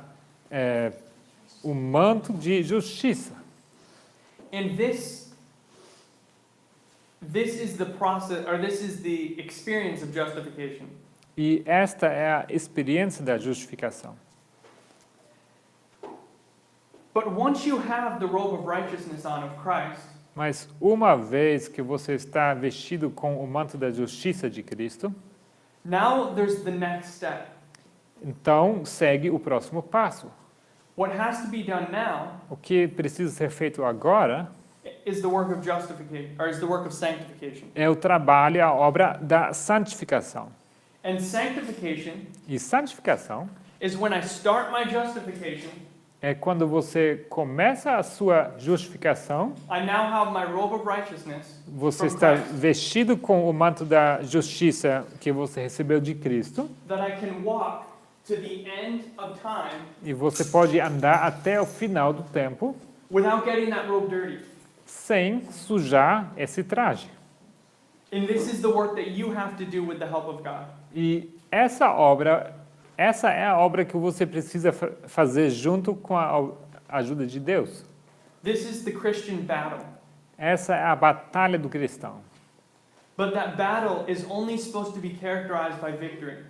o manto de justiça. And this is the process, or this is the experience of justification. E esta é a experiência da justificação. But once you have the robe of righteousness on of Christ, Mas uma vez que você está vestido com o manto da justiça de Cristo, now there's the next step. então segue o próximo passo. What has to be done now O que precisa ser feito agora is the work of justification, or is the work of sanctification. é o trabalho, a obra da santificação. And sanctification E santificação is when I start my justification, é quando você começa a sua justificação, I now have my robe of righteousness você from está Christ, vestido com o manto da justiça que você recebeu de Cristo, that I can walk to the end of time e você pode andar até o final do tempo without getting that robe dirty. sem sujar esse traje. And this is the work that you have to do with the help of God. E essa é a obra que você precisa fazer junto com a ajuda de Deus. This is the Christian battle. Essa é a batalha do cristão. But that battle is only supposed to be characterized by victory.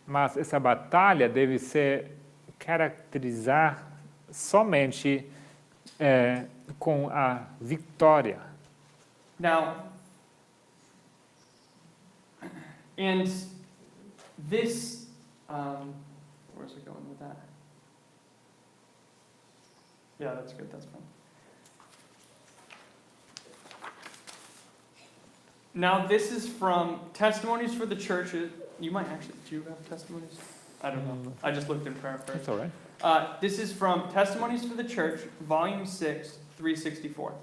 Mas essa batalha deve ser caracterizar somente com a vitória. Now, and this, where's it going with that? Yeah, that's good, that's fine. Now, this is from Testimonies for the Churches. You might actually, do you have testimonies? I don't know. I just looked in prayer first. It's all right. This is from Testimonies for the Church, Volume 6, 364.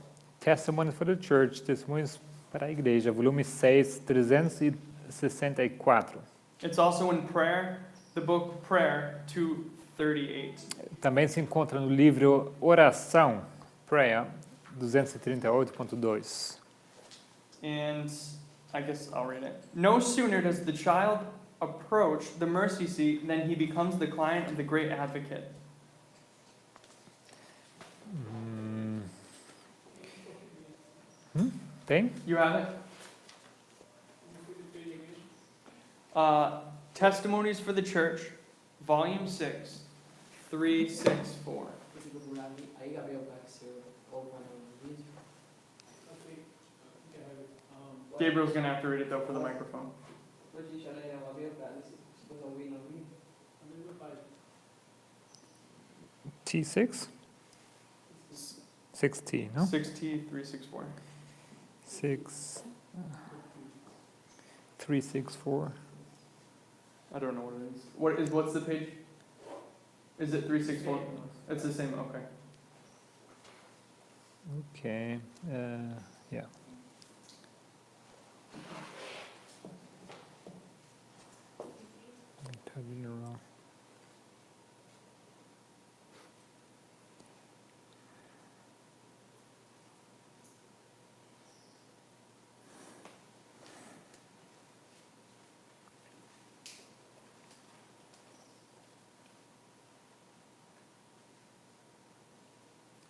Testimonies for the Church, Testemunhos para a Igreja, volume 6, 364. It's also in Prayer, the book Prayer 238. Também se encontra no livro Oração, Prayer, 238.2. And I guess I'll read it. No sooner does the child approach the mercy seat than he becomes the client of the great advocate. Tem? You have it? Testimonies for the Church, Volume 6, 364. Aí, Gabriel, vai que você ouve no vídeo. Gabriel's going to have to read it though for the microphone. Pode deixar aí, Gabriel, para se você ouvir no vídeo. T6? 6T, no? 6T364. 364. I don't know what it is. What's the page? Is it 364? It's the same, okay. Okay, yeah. Typing it wrong.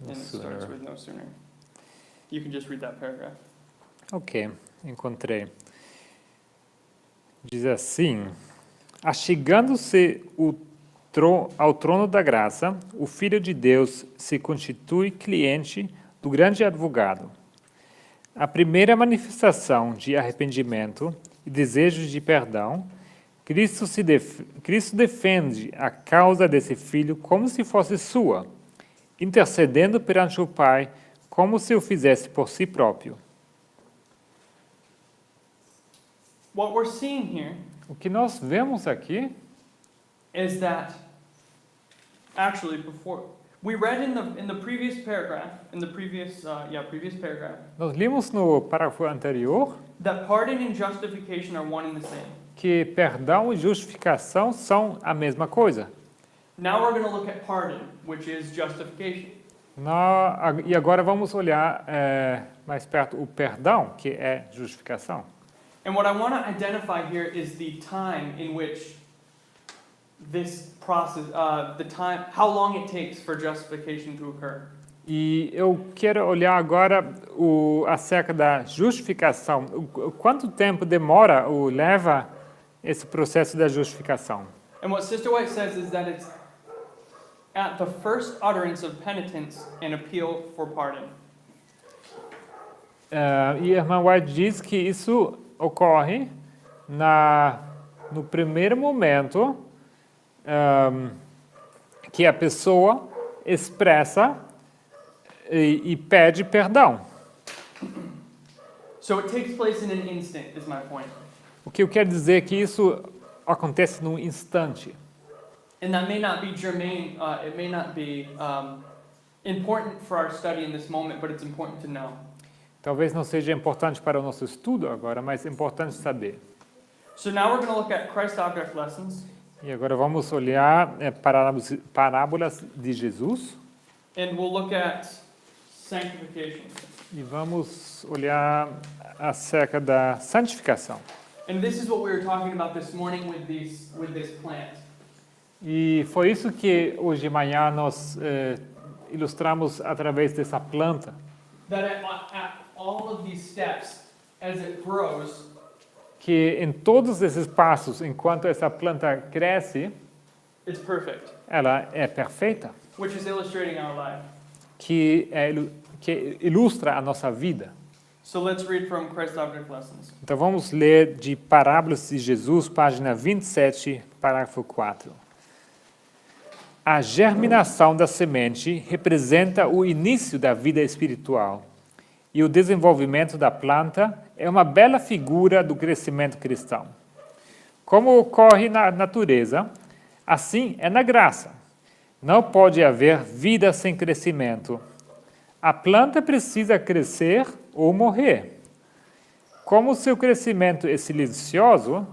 And it starts with no sooner. You can just read that paragraph. Ok, encontrei. Diz assim: achegando-se ao trono da graça, o Filho de Deus se constitui cliente do grande advogado. A primeira manifestação de arrependimento e desejo de perdão, Cristo defende a causa desse filho como se fosse sua, intercedendo perante o Pai como se o fizesse por si próprio. What we're seeing here O que nós vemos aqui is that actually before we read in the previous paragraph, in the previous paragraph, nós limos no parágrafo anterior that pardon and justification are one and the same. que perdão e justificação são a mesma coisa. Now we're going to look at pardon, which is justification. E agora vamos olhar mais perto o perdão, que é justificação. And what I want to identify here is the time in which this process, how long it takes for justification to occur. E eu quero olhar agora acerca da justificação. Quanto tempo demora ou leva esse processo da justificação? And what Sister White says is that it's at the first utterance of penitence and appeal for pardon. E a irmã White diz que isso ocorre no primeiro momento que a pessoa expressa e pede perdão. So it takes place in an instant, is my point. O que eu quero dizer é que isso acontece num instante. And that may not be germane, it may not be important for our study in this moment, but it's important to know. Talvez não seja importante para o nosso estudo agora, mas é importante saber. So now we're going to look at Christ object lessons, E agora vamos olhar parábolas de Jesus and we'll look at sanctification. e vamos olhar acerca da santificação. And this is what we were talking about this morning with this plant. E foi isso que hoje de manhã nós ilustramos através dessa planta. That at all of these steps, as it grows, Que em todos esses passos, enquanto essa planta cresce, it's perfect, ela é perfeita, which is illustrating our life. que ilustra a nossa vida. So let's read from Christ object lessons. Então vamos ler de Parábolas de Jesus, página 27, parágrafo 4. A germinação da semente representa o início da vida espiritual, e o desenvolvimento da planta é uma bela figura do crescimento cristão. Como ocorre na natureza, assim é na graça. Não pode haver vida sem crescimento. A planta precisa crescer ou morrer. Como seu crescimento é silencioso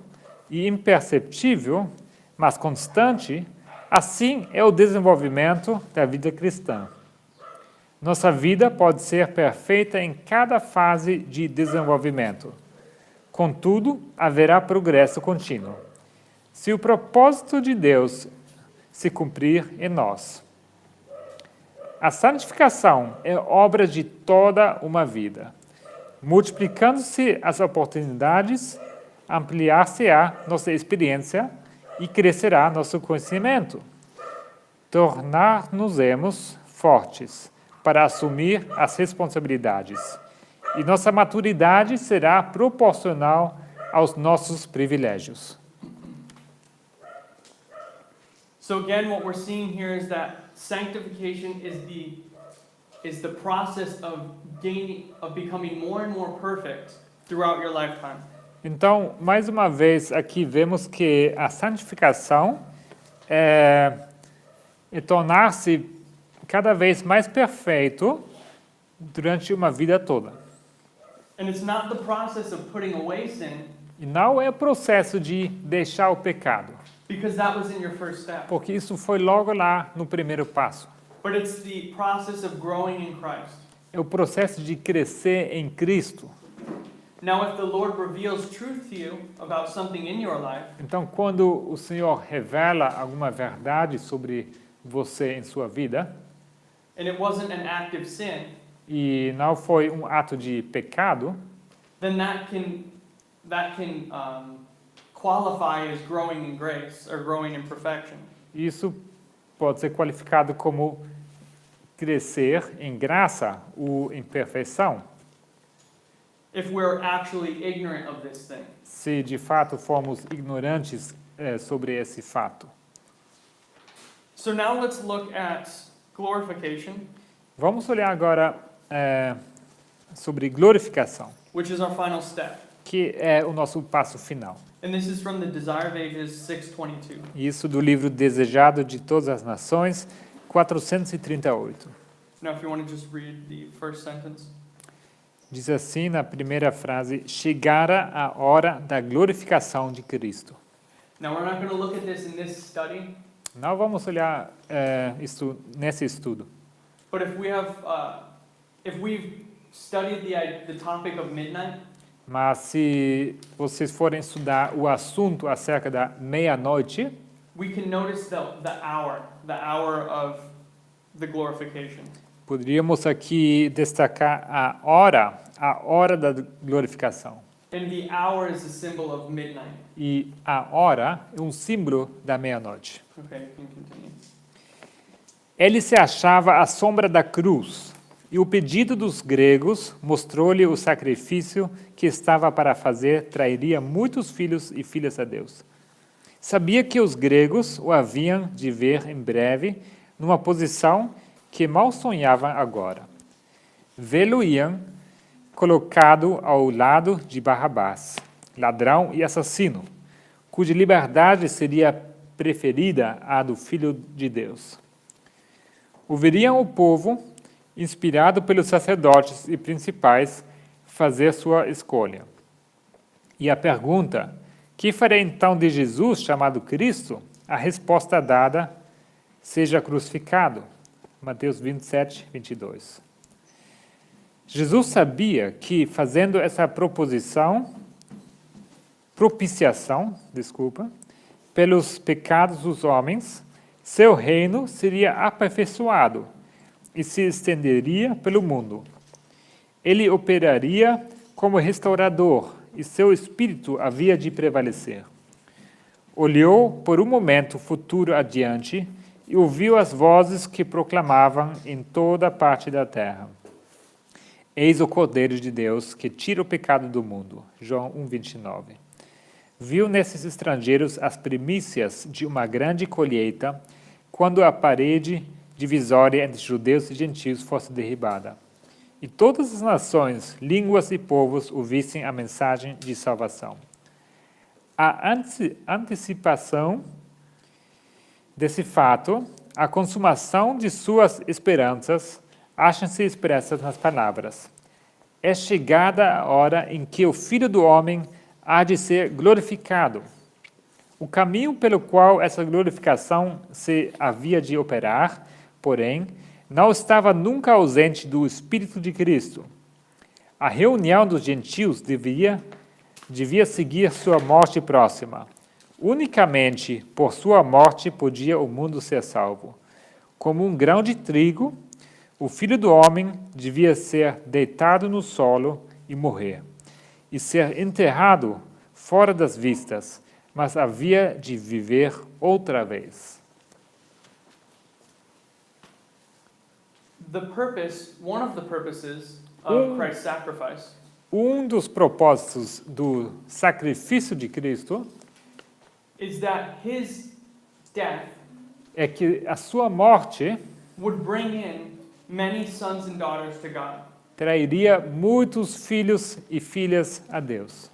e imperceptível, mas constante, assim é o desenvolvimento da vida cristã. Nossa vida pode ser perfeita em cada fase de desenvolvimento. Contudo, haverá progresso contínuo, se o propósito de Deus se cumprir em nós. A santificação é obra de toda uma vida. Multiplicando-se as oportunidades, ampliar-se-á nossa experiência e crescerá nosso conhecimento. Tornar-nos-emos fortes para assumir as responsabilidades, e nossa maturidade será proporcional aos nossos privilégios. So again, what we're seeing here is that sanctification is the process of becoming more and more perfect throughout your lifetime. Então, mais uma vez, aqui vemos que a santificação é tornar-se cada vez mais perfeito durante uma vida toda. And it's not the process of putting away sin, E não é o processo de deixar o pecado, because that was in your first step. porque isso foi logo lá no primeiro passo. But it's the process of growing in Christ. É o processo de crescer em Cristo. Now, if the Lord reveals truth to you about something in your life, Então, quando o Senhor revela alguma verdade sobre você em sua vida, and it wasn't an act of sin, e não foi um ato de pecado, then that can qualify as growing in grace or growing in perfection. isso pode ser qualificado como crescer em graça ou em perfeição. if we're actually ignorant of this thing. se de fato formos ignorantes sobre esse fato. So now let's look at glorification, Vamos olhar agora sobre glorificação, which is our final step. que é o nosso passo final. And this is from the Desire of Ages 6:22. Isso do livro Desejado de Todas as Nações, 438. Now, if you want to just read the first sentence. Diz assim na primeira frase: chegara a hora da glorificação de Cristo. Now, we're not going to look at this in this study, Não vamos olhar isso nesse estudo. but if we've studied the topic of midnight, Mas se vocês forem estudar o assunto acerca da meia-noite, we can notice the hour of the glorification. poderíamos aqui destacar a hora da glorificação. And the hour is a symbol of midnight. E a hora é um símbolo da meia-noite. Okay, you can continue. Ele se achava à sombra da cruz, e o pedido dos gregos mostrou-lhe o sacrifício que estava para fazer trairia muitos filhos e filhas a Deus. Sabia que os gregos o haviam de ver em breve numa posição que mal sonhava agora. Vê-lo-iam colocado ao lado de Barrabás, ladrão e assassino, cuja liberdade seria preferida à do Filho de Deus. Ouviriam o povo, inspirado pelos sacerdotes e principais, fazer sua escolha. E a pergunta: que farei então de Jesus chamado Cristo? A resposta dada: seja crucificado. Mateus 27, 22. Jesus sabia que, fazendo essa propiciação, pelos pecados dos homens, seu reino seria aperfeiçoado e se estenderia pelo mundo. Ele operaria como restaurador e seu espírito havia de prevalecer. Olhou por um momento futuro adiante e ouviu as vozes que proclamavam em toda parte da terra: Eis o Cordeiro de Deus que tira o pecado do mundo. João 1:29. Viu nesses estrangeiros as primícias de uma grande colheita, quando a parede divisória entre judeus e gentios fosse derribada, e todas as nações, línguas e povos ouvissem a mensagem de salvação. A antecipação desse fato, a consumação de suas esperanças, acham-se expressas nas palavras: é chegada a hora em que o Filho do Homem há de ser glorificado. O caminho pelo qual essa glorificação se havia de operar, porém, não estava nunca ausente do Espírito de Cristo. A reunião dos gentios devia seguir sua morte próxima. Unicamente por sua morte podia o mundo ser salvo. Como um grão de trigo, o Filho do Homem devia ser deitado no solo e morrer, e ser enterrado fora das vistas, mas havia de viver outra vez. One of the purposes of Christ's sacrifice Um dos propósitos do sacrifício de Cristo is that his death é que a sua morte would bring in many sons and daughters to God. trairia muitos filhos e filhas a Deus.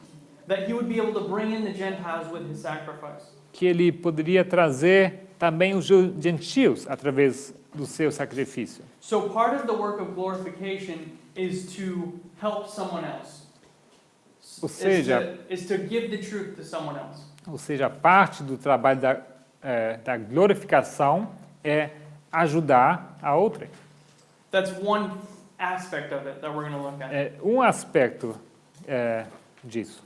That he would be able to bring in the Gentiles with his sacrifice. Que ele poderia trazer também os gentios através do seu sacrifício. So part of the work of glorification is to help someone else. Ou seja, is to give the truth to someone else. parte do trabalho da glorificação é ajudar a outra. That's one aspect of it that we're going to look at. É um aspecto disso.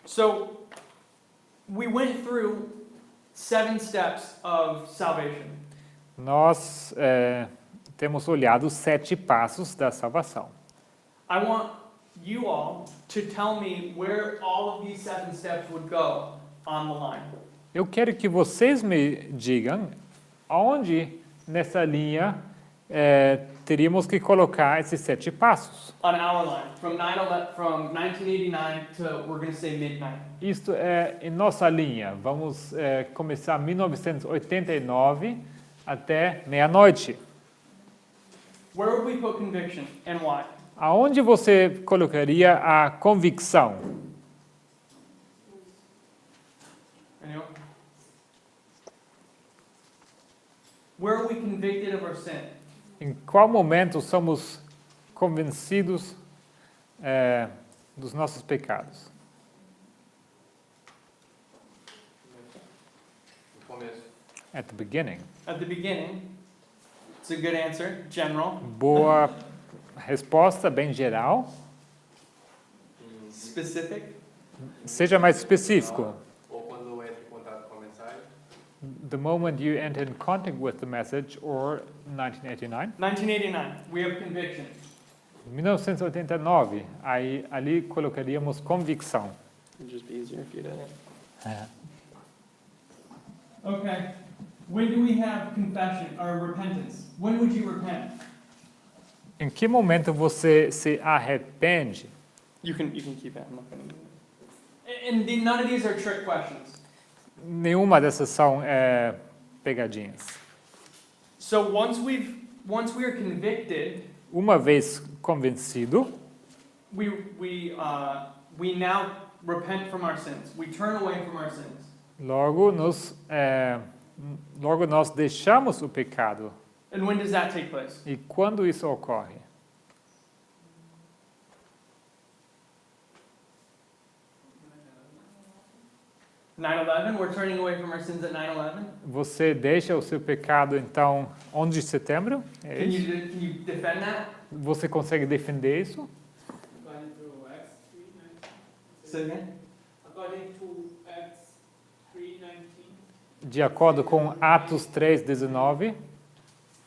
So we went through 7 steps of salvation. Nós temos olhado os 7 passos da salvação. I want you all to tell me where all of these 7 steps would go on the line. Eu quero que vocês me digam onde nessa linha teríamos que colocar esses 7 passos. on our line from 1989 to, we're going to say, midnight. Isto é em nossa linha. Vamos começar 1989 até meia-noite. Where would we put conviction and why? Aonde você colocaria a convicção? Anyone? Where are we convicted of our sin? Em qual momento somos convencidos dos nossos pecados? No começo. At the beginning. At the beginning. It's a good answer, general. Boa resposta, bem geral. Specific. Seja mais específico. Ou quando entra em contato com a mensagem. The moment you enter in contact with the message, or 1989. 1989, we have conviction. 1989, ali colocaríamos convicção. It'd just be easier if you did it. Okay. When do we have confession or repentance? When would you repent? Em que momento você se arrepende? You can keep it. I'm not going to. And none of these are trick questions. Nenhuma dessas são pegadinhas. So once we are convicted, Uma vez convencido, we now repent from our sins. We turn away from our sins. logo nós deixamos o pecado. And when does that take place? E quando isso ocorre? We're turning away from our sins at 9/11. Você deixa o seu pecado, então, 11 de setembro? É Can isso? you defend that? Você consegue defender isso? According to Acts 3:19. Say again. According to Acts 3:19. De acordo com Atos 3:19,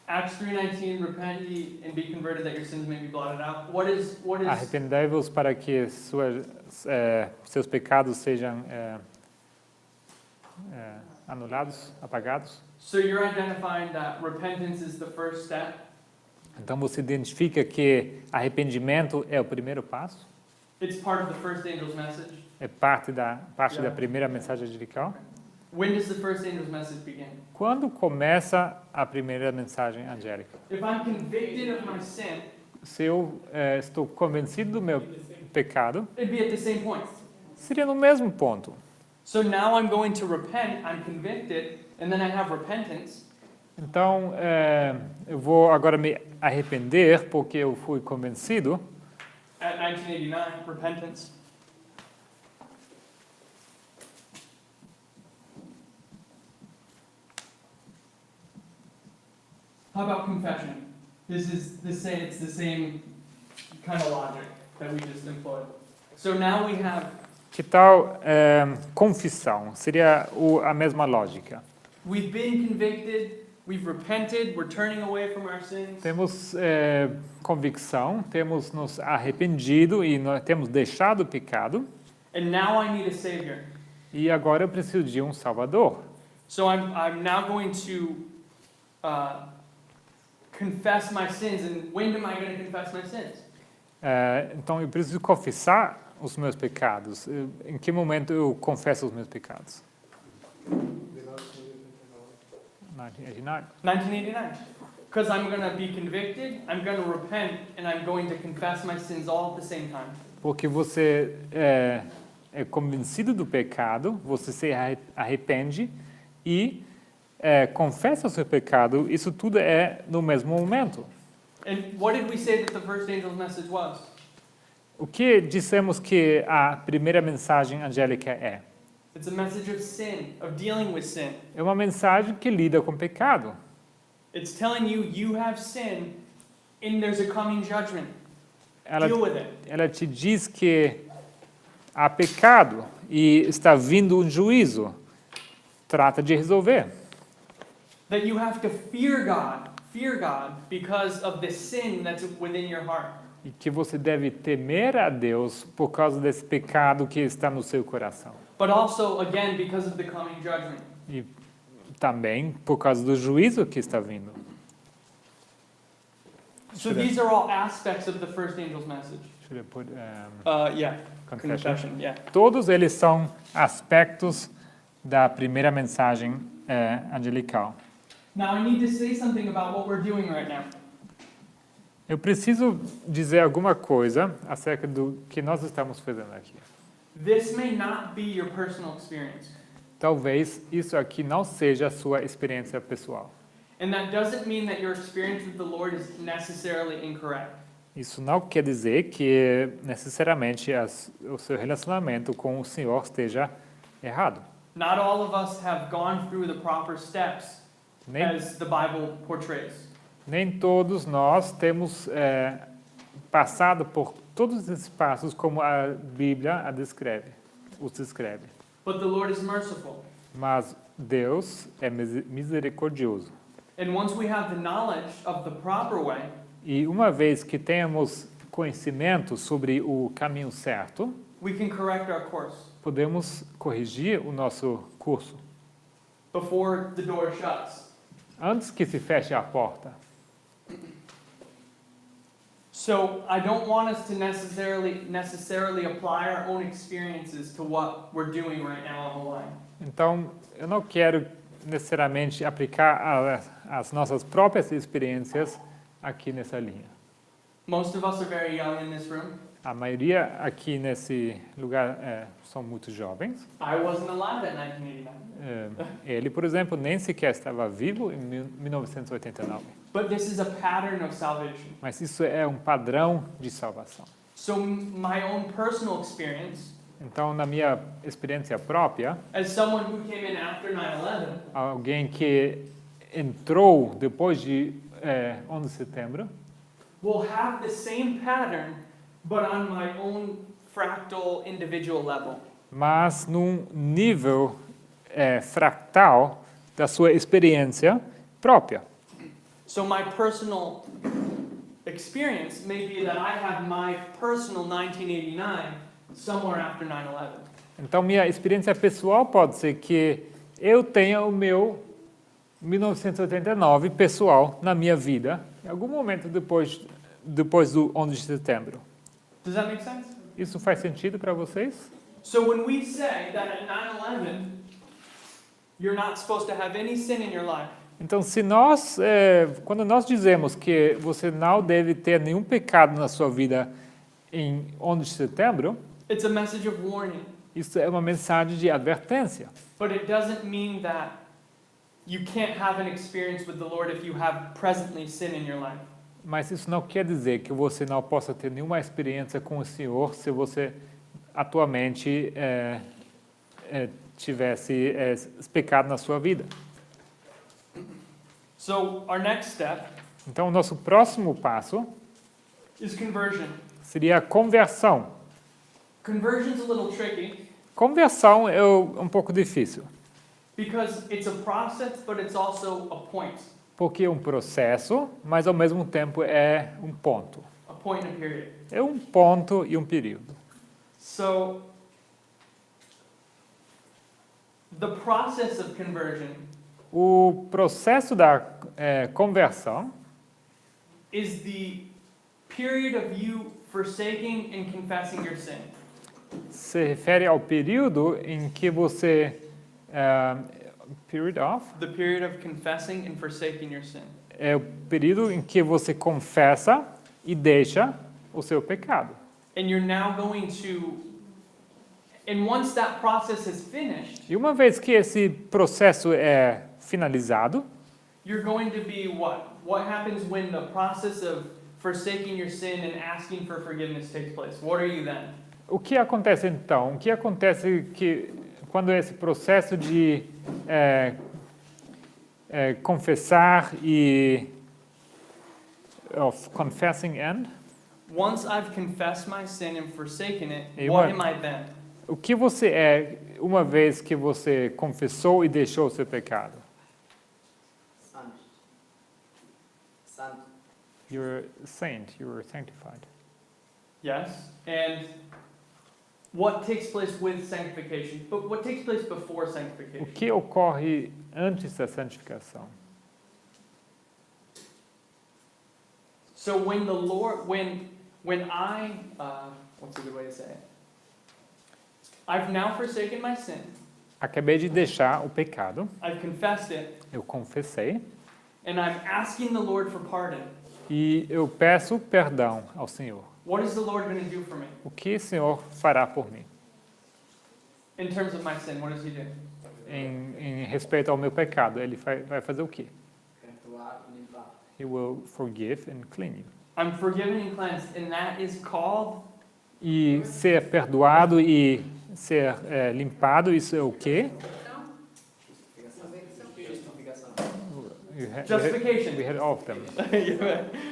Acts 3:19, repent ye and be converted that your sins may be blotted out. What is arrependei-vos para que seus pecados sejam anulados, apagados. So you're identifying that repentance is the first step. Então você identifica que arrependimento é o primeiro passo, It's part of the first angel's message. é parte da primeira mensagem angelical. When does the first angel's message begin? Quando começa a primeira mensagem angélica? If I'm convicted of my sin, Se eu estou convencido do meu pecado, it'd be at the same point. seria no mesmo ponto. So now I'm going to repent, I'm convicted, and then I have repentance. Então, eu vou agora me arrepender porque eu fui convencido. At 1989, repentance. How about confession? It's the same kind of logic that we just employed. So now we have, Que tal confissão? Seria a mesma lógica. we've been convicted, we've repented, we're turning away from our sins. Temos convicção, temos nos arrependido e nós temos deixado o pecado. And now I need a Savior. E agora eu preciso de um Salvador. So I'm now going to confess my sins. And when am I going to confess my sins? Então eu preciso confessar os meus pecados. Em que momento eu confesso os meus pecados? 1989. 1989. Because I'm going to be convicted, I'm going to repent, and I'm going to confess my sins all at the same time. Porque você é convencido do pecado, você se arrepende e confessa o seu pecado. Isso tudo é no mesmo momento. And what did we say that the first angel's message was? O que dissemos que a primeira mensagem angélica é? It's a message of sin, of dealing with sin. É uma mensagem que lida com pecado. It's telling you you have sin and there's a coming judgment. Ela, Deal with it. ela te diz que há pecado e está vindo um juízo. Trata de resolver. That you have to fear God because of the sin that's within your heart. E que você deve temer a Deus por causa desse pecado que está no seu coração. But also, again, because of the coming judgment. E também por causa do juízo que está vindo. So these are all aspects of the first angel's message. Should I put, Yeah. confession? Confession, yeah. Todos eles são aspectos da primeira mensagem angelical. Now I need to say something about what we're doing right now. Eu preciso dizer alguma coisa acerca do que nós estamos fazendo aqui. This may not be your personal experience. Talvez isso aqui não seja a sua experiência pessoal. And that doesn't mean that your experience with the Lord is necessarily incorrect. Isso não quer dizer que necessariamente o seu relacionamento com o Senhor esteja errado. Not all of us have gone through the proper steps Nem, as the Bible portrays. nem todos nós temos passado por todos esses passos como a Bíblia os descreve. But the Lord is merciful. Mas Deus é misericordioso. And once we have the knowledge of the proper way, E uma vez que tenhamos conhecimento sobre o caminho certo, we can correct our course podemos corrigir o nosso curso before the door shuts. antes que se feche a porta. So I don't want us to necessarily apply our own experiences to what we're doing right now online. Então, eu não quero necessariamente aplicar as nossas próprias experiências aqui nessa linha. Most of us are very young in this room. A maioria aqui nesse lugar são muito jovens. I wasn't alive at 1989. Ele, por exemplo, nem sequer estava vivo em 1989. But this is a pattern of salvation. Mas isso é um padrão de salvação. So my own personal experience, Então, na minha experiência própria, as someone who came in after 9/11, alguém que entrou depois de 11 de setembro, will have the same pattern, but on my own fractal individual level. mas num nível fractal da sua experiência própria. So my personal experience may be that I have my personal 1989 somewhere after 9/11. Então, minha experiência pessoal pode ser que eu tenha o meu 1989 pessoal na minha vida, em algum momento depois do 11 de setembro. Does that make sense? Isso faz sentido para vocês? So when we say that at 9/11 you're not supposed to have any sin in your life, Então, quando nós dizemos que você não deve ter nenhum pecado na sua vida em 11 de setembro, it's a message of warning. isso é uma mensagem de advertência. But it doesn't mean that you can't have an experience with the Lord if you have presently sin in your life. Mas isso não quer dizer que você não possa ter nenhuma experiência com o Senhor se você atualmente tivesse pecado na sua vida. So our next step Então, o nosso próximo passo is conversion. seria a conversão. Conversion's a little tricky Conversão é um pouco difícil, because it's a process, but it's also a point porque é um processo, mas ao mesmo tempo é um ponto. and a period. É um ponto e um período. So the process of conversion O processo da conversão is the period of you forsaking and confessing your sin. se refere ao período em que você period of The period of confessing and forsaking your sin. é o período em que você confessa e deixa o seu pecado. And you're now going to, and once that process is finished, E uma vez que esse processo é finalizado, you're going to be what? What happens when the process of forsaking your sin and asking for forgiveness takes place? What are you then? o que acontece então? O que acontece quando esse processo de confessar e of confessing end? Once I've confessed my sin and forsaken it, E what uma- am I then? O que você é uma vez que você confessou e deixou o seu pecado? Santo. Santo. You're a saint, you're sanctified. Yes. And what takes place with sanctification? But what takes place before O sanctification? que ocorre antes da santificação? So when the Lord, when I, what's a good way to say it? I've now forsaken my sin. Acabei de deixar o pecado, I've confessed it, eu confessei, and I'm asking the Lord for pardon. e eu peço perdão ao Senhor. What is the Lord going to do for me? O que o Senhor fará por mim? In terms of my sin, what does He do? Em respeito ao meu pecado, Ele vai fazer o quê? Perdoar e limpar. He will forgive and clean you. I'm forgiven and cleansed, and that is called E ser perdoado e ser limpado, isso é o quê? Justificação. justification. We had all of them.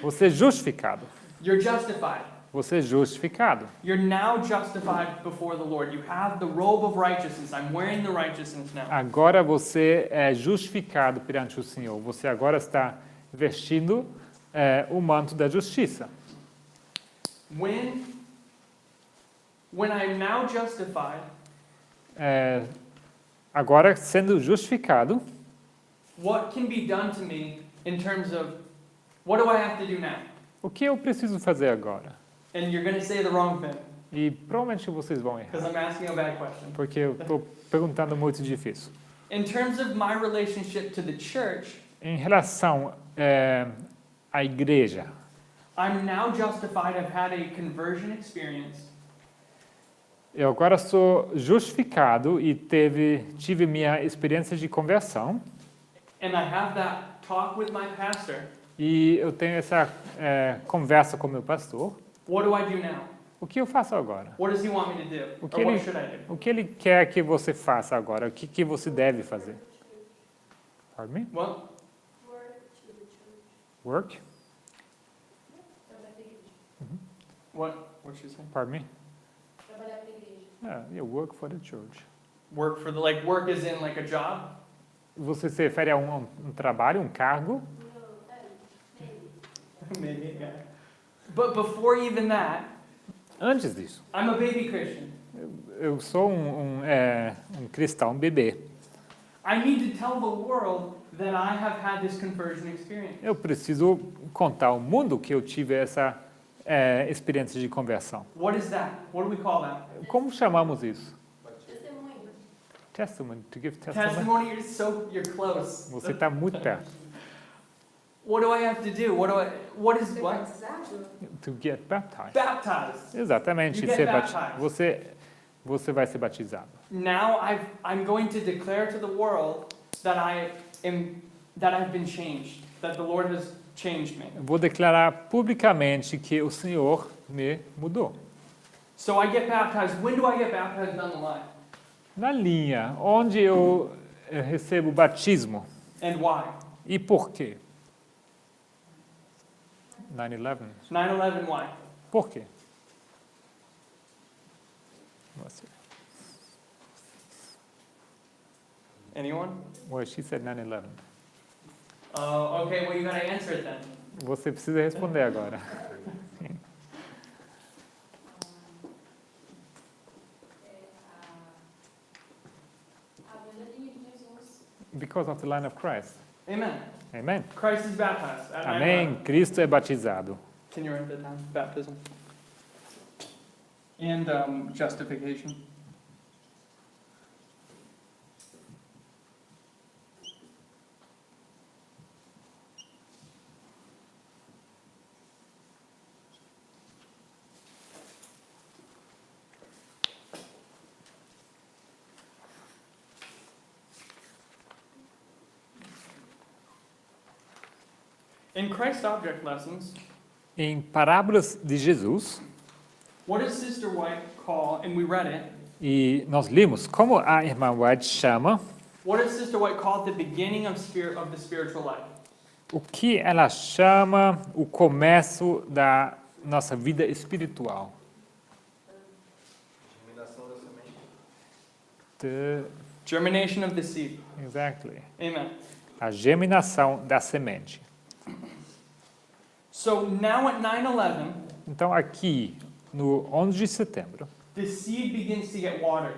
Você é justificado. You're justified. Você é justificado. You're now justified before the Lord. You have the robe of righteousness. I'm wearing the righteousness now. Agora você é justificado perante o Senhor. Você agora está vestindo o manto da justiça. When I'm now justified, Agora, sendo justificado, what can be done to me in terms of what do I have to do now? o que eu preciso fazer agora? And you're going to say the wrong thing E provavelmente vocês vão because errar, I'm asking a bad question. porque eu estou perguntando muito difícil. In terms of my relationship to the church, Em relação à igreja, I'm now justified. I've had a conversion experience. eu agora sou justificado e tive minha experiência de conversão, And I have that talk with my pastor. e eu tenho essa conversa com meu pastor. What do I do now? O que eu faço agora? What does he want me to do? O Or que what ele, should I do? o que ele quer que você faça agora? O que você deve fazer? Pardon me? Well, Work? what should you say? Pardon me? You work for the church. Work for the work is in like a job? Você se refere a um trabalho, um cargo? Maybe, yeah. But before even that, Antes disso, I'm a baby Christian. eu sou um cristão bebê. I need to tell the world that I have had this conversion experience. Eu preciso contar ao mundo que eu tive essa experiência de conversão. What is that? What do we call that? Como chamamos isso? Testimony. To give testimony. Testimony. You're close. Você está muito perto. What do I have to do? What is what? To get baptized. Baptized. Exatamente. You get Ser baptized. você vai ser batizado. Now I'm going to declare to the world that I've been changed, that the Lord has changed me. Eu vou declarar publicamente que o Senhor me mudou. So I get baptized. When do I get baptized down the line? Na linha, onde eu recebo batismo. And why? E por quê? 9/11. 9/11, why? Por quê? Você. Anyone? Well, she said 9/11. Okay, well you gotta answer it then. Você precisa responder agora. Because of the line of Christ. Amen. Amen. Christ is baptized. At 9/11. Amém. Cristo é batizado. Can you write that down? Baptism. And justification. In Christ Object Lessons, Em Parábolas de Jesus, what does Sister White call, and we read it, e nós limos como a irmã White chama, what does Sister White call the beginning of the spiritual life? o que ela chama o começo da nossa vida espiritual. Germinação da semente. The- Germination of the seed. exactly. Amen. A germinação da semente. So now at 9/11, Então, aqui, no 11 de setembro, the seed begins to get watered.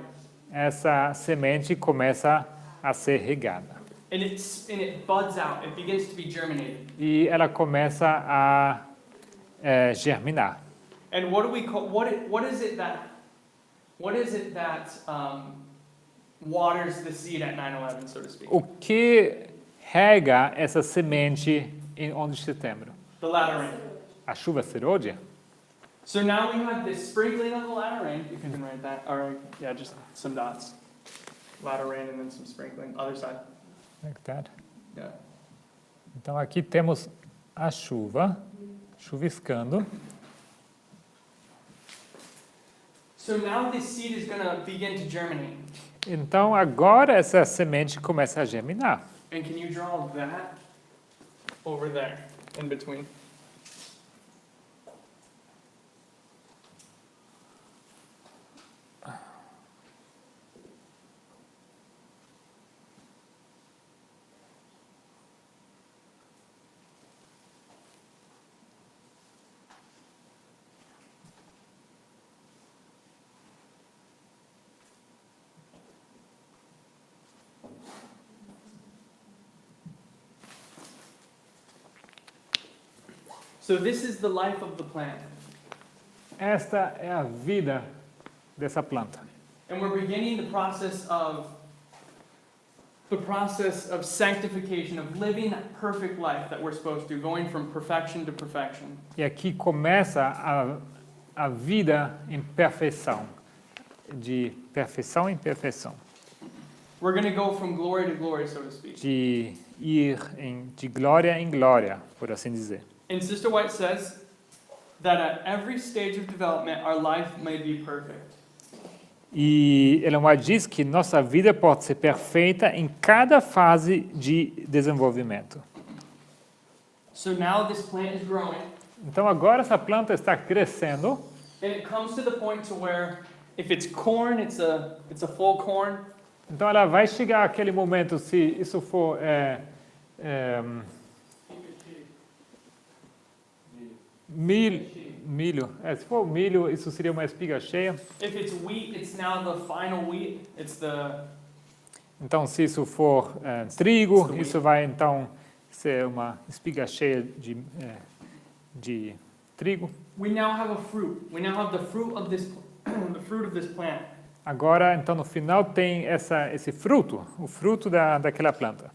essa semente começa a ser regada. And it buds out. It begins to be germinated. E ela começa a germinar. And what do we call what is it that waters the seed at 9/11, so to speak? O que rega essa semente em 11 de setembro? The latter rain. A chuva serôdia? So now we have this sprinkling of the latter rain. If you can write that. All right. Yeah, just some dots. Latter rain and then some sprinkling. Other side. Conectado. Yeah. Então aqui temos a chuva, chuviscando. So now this seed is going to begin to germinate. Então agora essa semente começa a germinar. And can you draw that over there in between? So this is the life of the plant. Esta é a vida dessa planta. And we're beginning the process of sanctification, of living that perfect life that we're supposed to, going from perfection to perfection. E aqui começa a vida em perfeição, de perfeição em perfeição, We're going to go from glory to glory, so to speak. de ir de glória em glória, por assim dizer. And Sister White says that at every stage of development, our life may be perfect. E Ellen White diz que nossa vida pode ser perfeita em cada fase de desenvolvimento. So now this plant is growing, Então agora essa planta está crescendo and it comes to the point to where if it's corn, it's a full corn. Então ela vai chegar àquele momento, se isso for milho, se for milho, isso seria uma espiga cheia. If it's wheat, it's now the final wheat. It's the Então se isso for trigo, isso vai então ser uma espiga cheia de trigo. we now have a fruit. We now have the fruit of this the fruit of this plant. Agora, então no final tem esse fruto, o fruto daquela planta.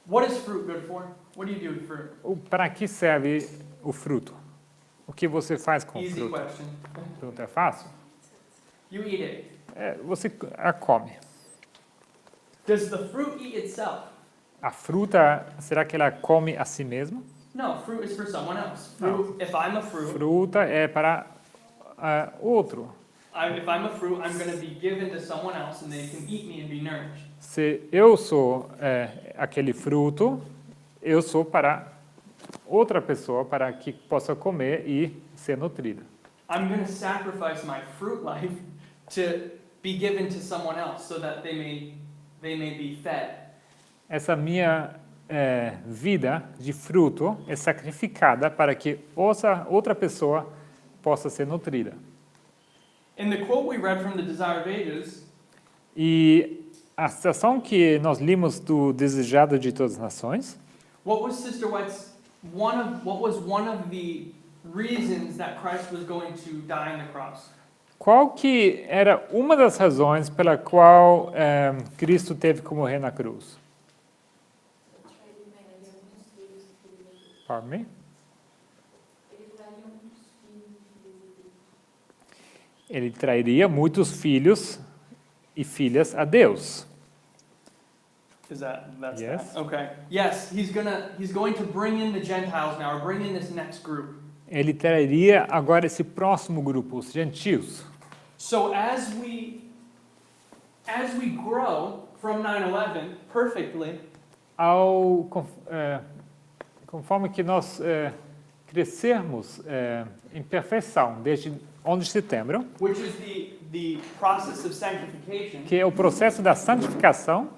What is fruit good for? What do you do with fruit? Para que serve o fruto? O que você faz com o Easy fruto? question. Fruto é fácil? You eat it. Você a come. Does the fruit eat itself? A fruta, será que ela come a si mesma? No, fruit is for someone else. Fruit. If I'm a fruit, Fruta é para outro. if I'm a fruit, I'm going to be given to someone else, and they can eat me and be nourished. Se eu sou aquele fruto, eu sou para outra pessoa para que possa comer e ser nutrida. I'm going to sacrifice my fruit life to be given to someone else, so that they may be fed. Essa minha vida de fruto é sacrificada para que outra pessoa possa ser nutrida. In the quote we read from the Desire of Ages, E a citação que nós limos do Desejado de Todas as Nações, what was Sister White's what was one of the reasons that Christ was going to die on the cross? qual que era uma das razões pela qual Cristo teve que morrer na cruz? Pardon me? Ele trairia muitos filhos e filhas a Deus. That's Yes. that? Okay. Yes, he's going to bring in the Gentiles now, or bring in this next group. Ele trairia agora esse próximo grupo, os gentios. So as we grow from 9/11 perfectly, Conforme que nós crescermos em perfeição desde 11 de setembro, which is the process of sanctification, que é o processo da santificação,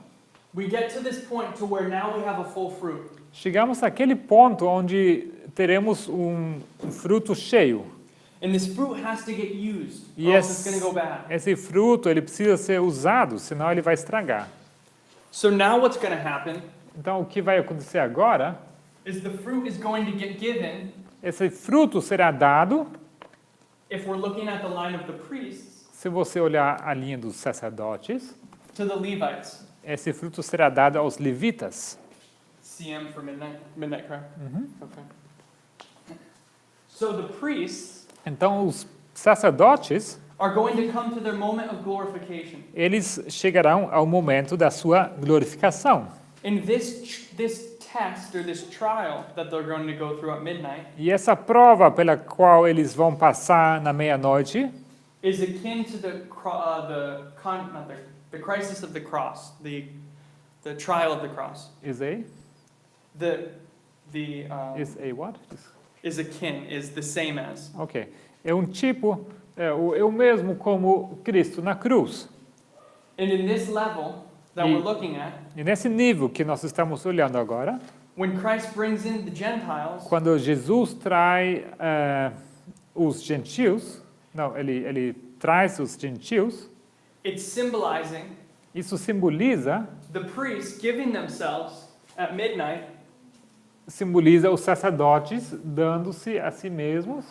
we get to this point to where now we have a full fruit. chegamos àquele ponto onde teremos um fruto cheio. And this fruit has to get used, or E else it's going to go bad. esse fruto ele precisa ser usado, senão ele vai estragar. So now what's going to happen Então, o que vai acontecer agora is the fruit is going to get given Esse fruto será dado if we're looking at the line of the priests se você olhar a linha dos sacerdotes. to the Levites. Esse fruto será dado aos levitas. CM for midnight. Midnight, correct? Okay. So the priests Então, os sacerdotes, are going to come to their moment of glorification. eles chegarão ao momento da sua glorificação. In this test or this trial that they're going to go through at midnight E essa prova pela qual eles vão passar na meia-noite is akin to the crisis of the cross, the trial of the cross. is a Is what? akin, is the same as. Ok. É um tipo, é o mesmo como Cristo na cruz. And in this level that we're looking at, E nesse nível que nós estamos olhando agora, when Christ brings in the Gentiles, quando Jesus traz os gentios, não, ele traz os gentios, it's symbolizing isso simboliza the priests giving themselves at midnight os sacerdotes dando-se a si mesmos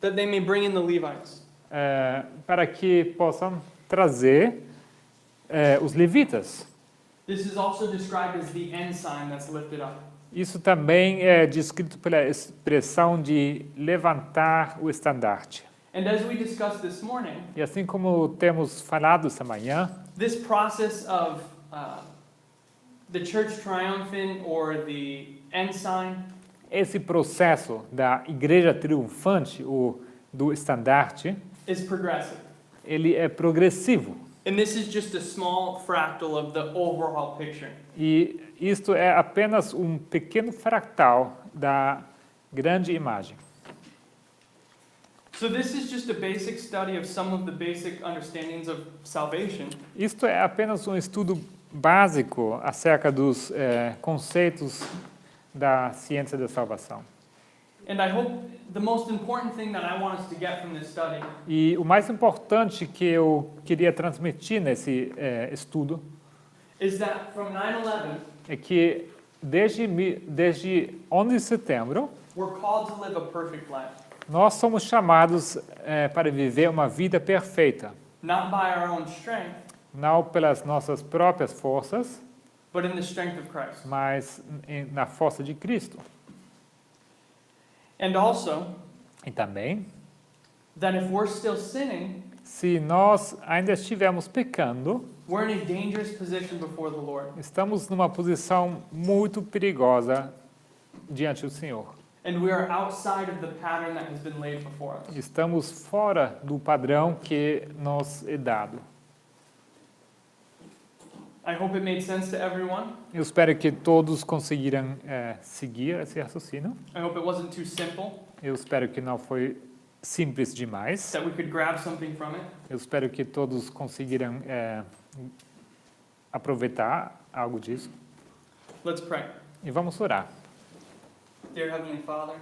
that they may bring in the Levites. Para que possam trazer os levitas. This is also described as the ensign that's lifted up. Isso também é descrito pela expressão de levantar o estandarte. And as we discussed this morning, E assim como temos falado essa manhã, this process of the church triumphant or the ensign esse processo da igreja triunfante, ou do estandarte, is progressive. ele é progressivo. And this is just a small fractal of the overall picture. E isto é apenas um pequeno fractal da grande imagem. So this is just a basic study of some of the basic understandings of salvation. Isto é apenas um estudo básico acerca dos conceitos da ciência da salvação. And I hope the most important thing that I want us to get from this study E o mais importante que eu queria transmitir nesse estudo is that from 9/11, é que desde 11 de setembro, we're called to live a perfect life, nós somos chamados para viver uma vida perfeita, not by our own strength, não pelas nossas próprias forças, but in the strength of Christ. mas na força de Cristo. And also E também, that if we're still sinning, se nós ainda estivermos pecando, we're in a dangerous position before the Lord. estamos numa posição muito perigosa diante do Senhor. And we are outside of the pattern that has been laid before us. Estamos fora do padrão que nos é dado. I hope it made sense to everyone. Eu espero que todos conseguiram seguir esse raciocínio. I hope it wasn't too simple, Eu espero que não foi simples demais. that we could grab something from it. Eu espero que todos conseguiram aproveitar algo disso. Let's pray. E vamos orar. Dear Heavenly Father,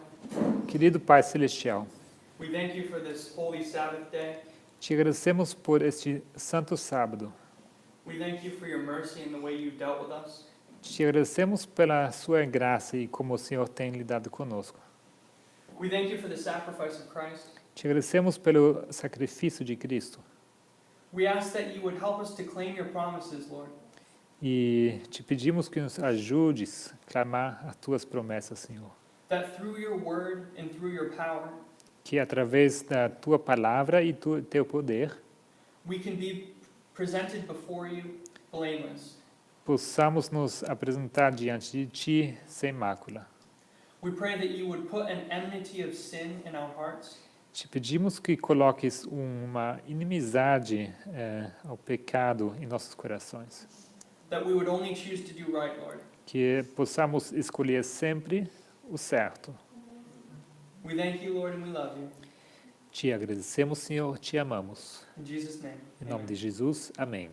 Querido Pai Celestial, we thank you for this holy Sabbath day. te agradecemos por este santo sábado. We thank you for your mercy and the way you dealt with us. Te agradecemos pela sua graça e como o Senhor tem lidado conosco. We thank you for the sacrifice of Christ. Te agradecemos pelo sacrifício de Cristo. We ask that you would help us to claim your promises, Lord. E te pedimos que nos ajudes a clamar as tuas promessas, Senhor. That through your word and through your power, Que através da tua palavra e teu poder, we can be presented before you blameless. possamos nos apresentar diante de ti sem mácula. We pray that you would put an enmity of sin in our hearts, Te pedimos que coloques uma inimizade ao pecado em nossos corações. that we would only choose to do right, Lord. Que possamos escolher sempre o certo. We thank you, Lord, and we love you. Te agradecemos, Senhor, te amamos. In Jesus' name. Em nome amen. de Jesus, amém.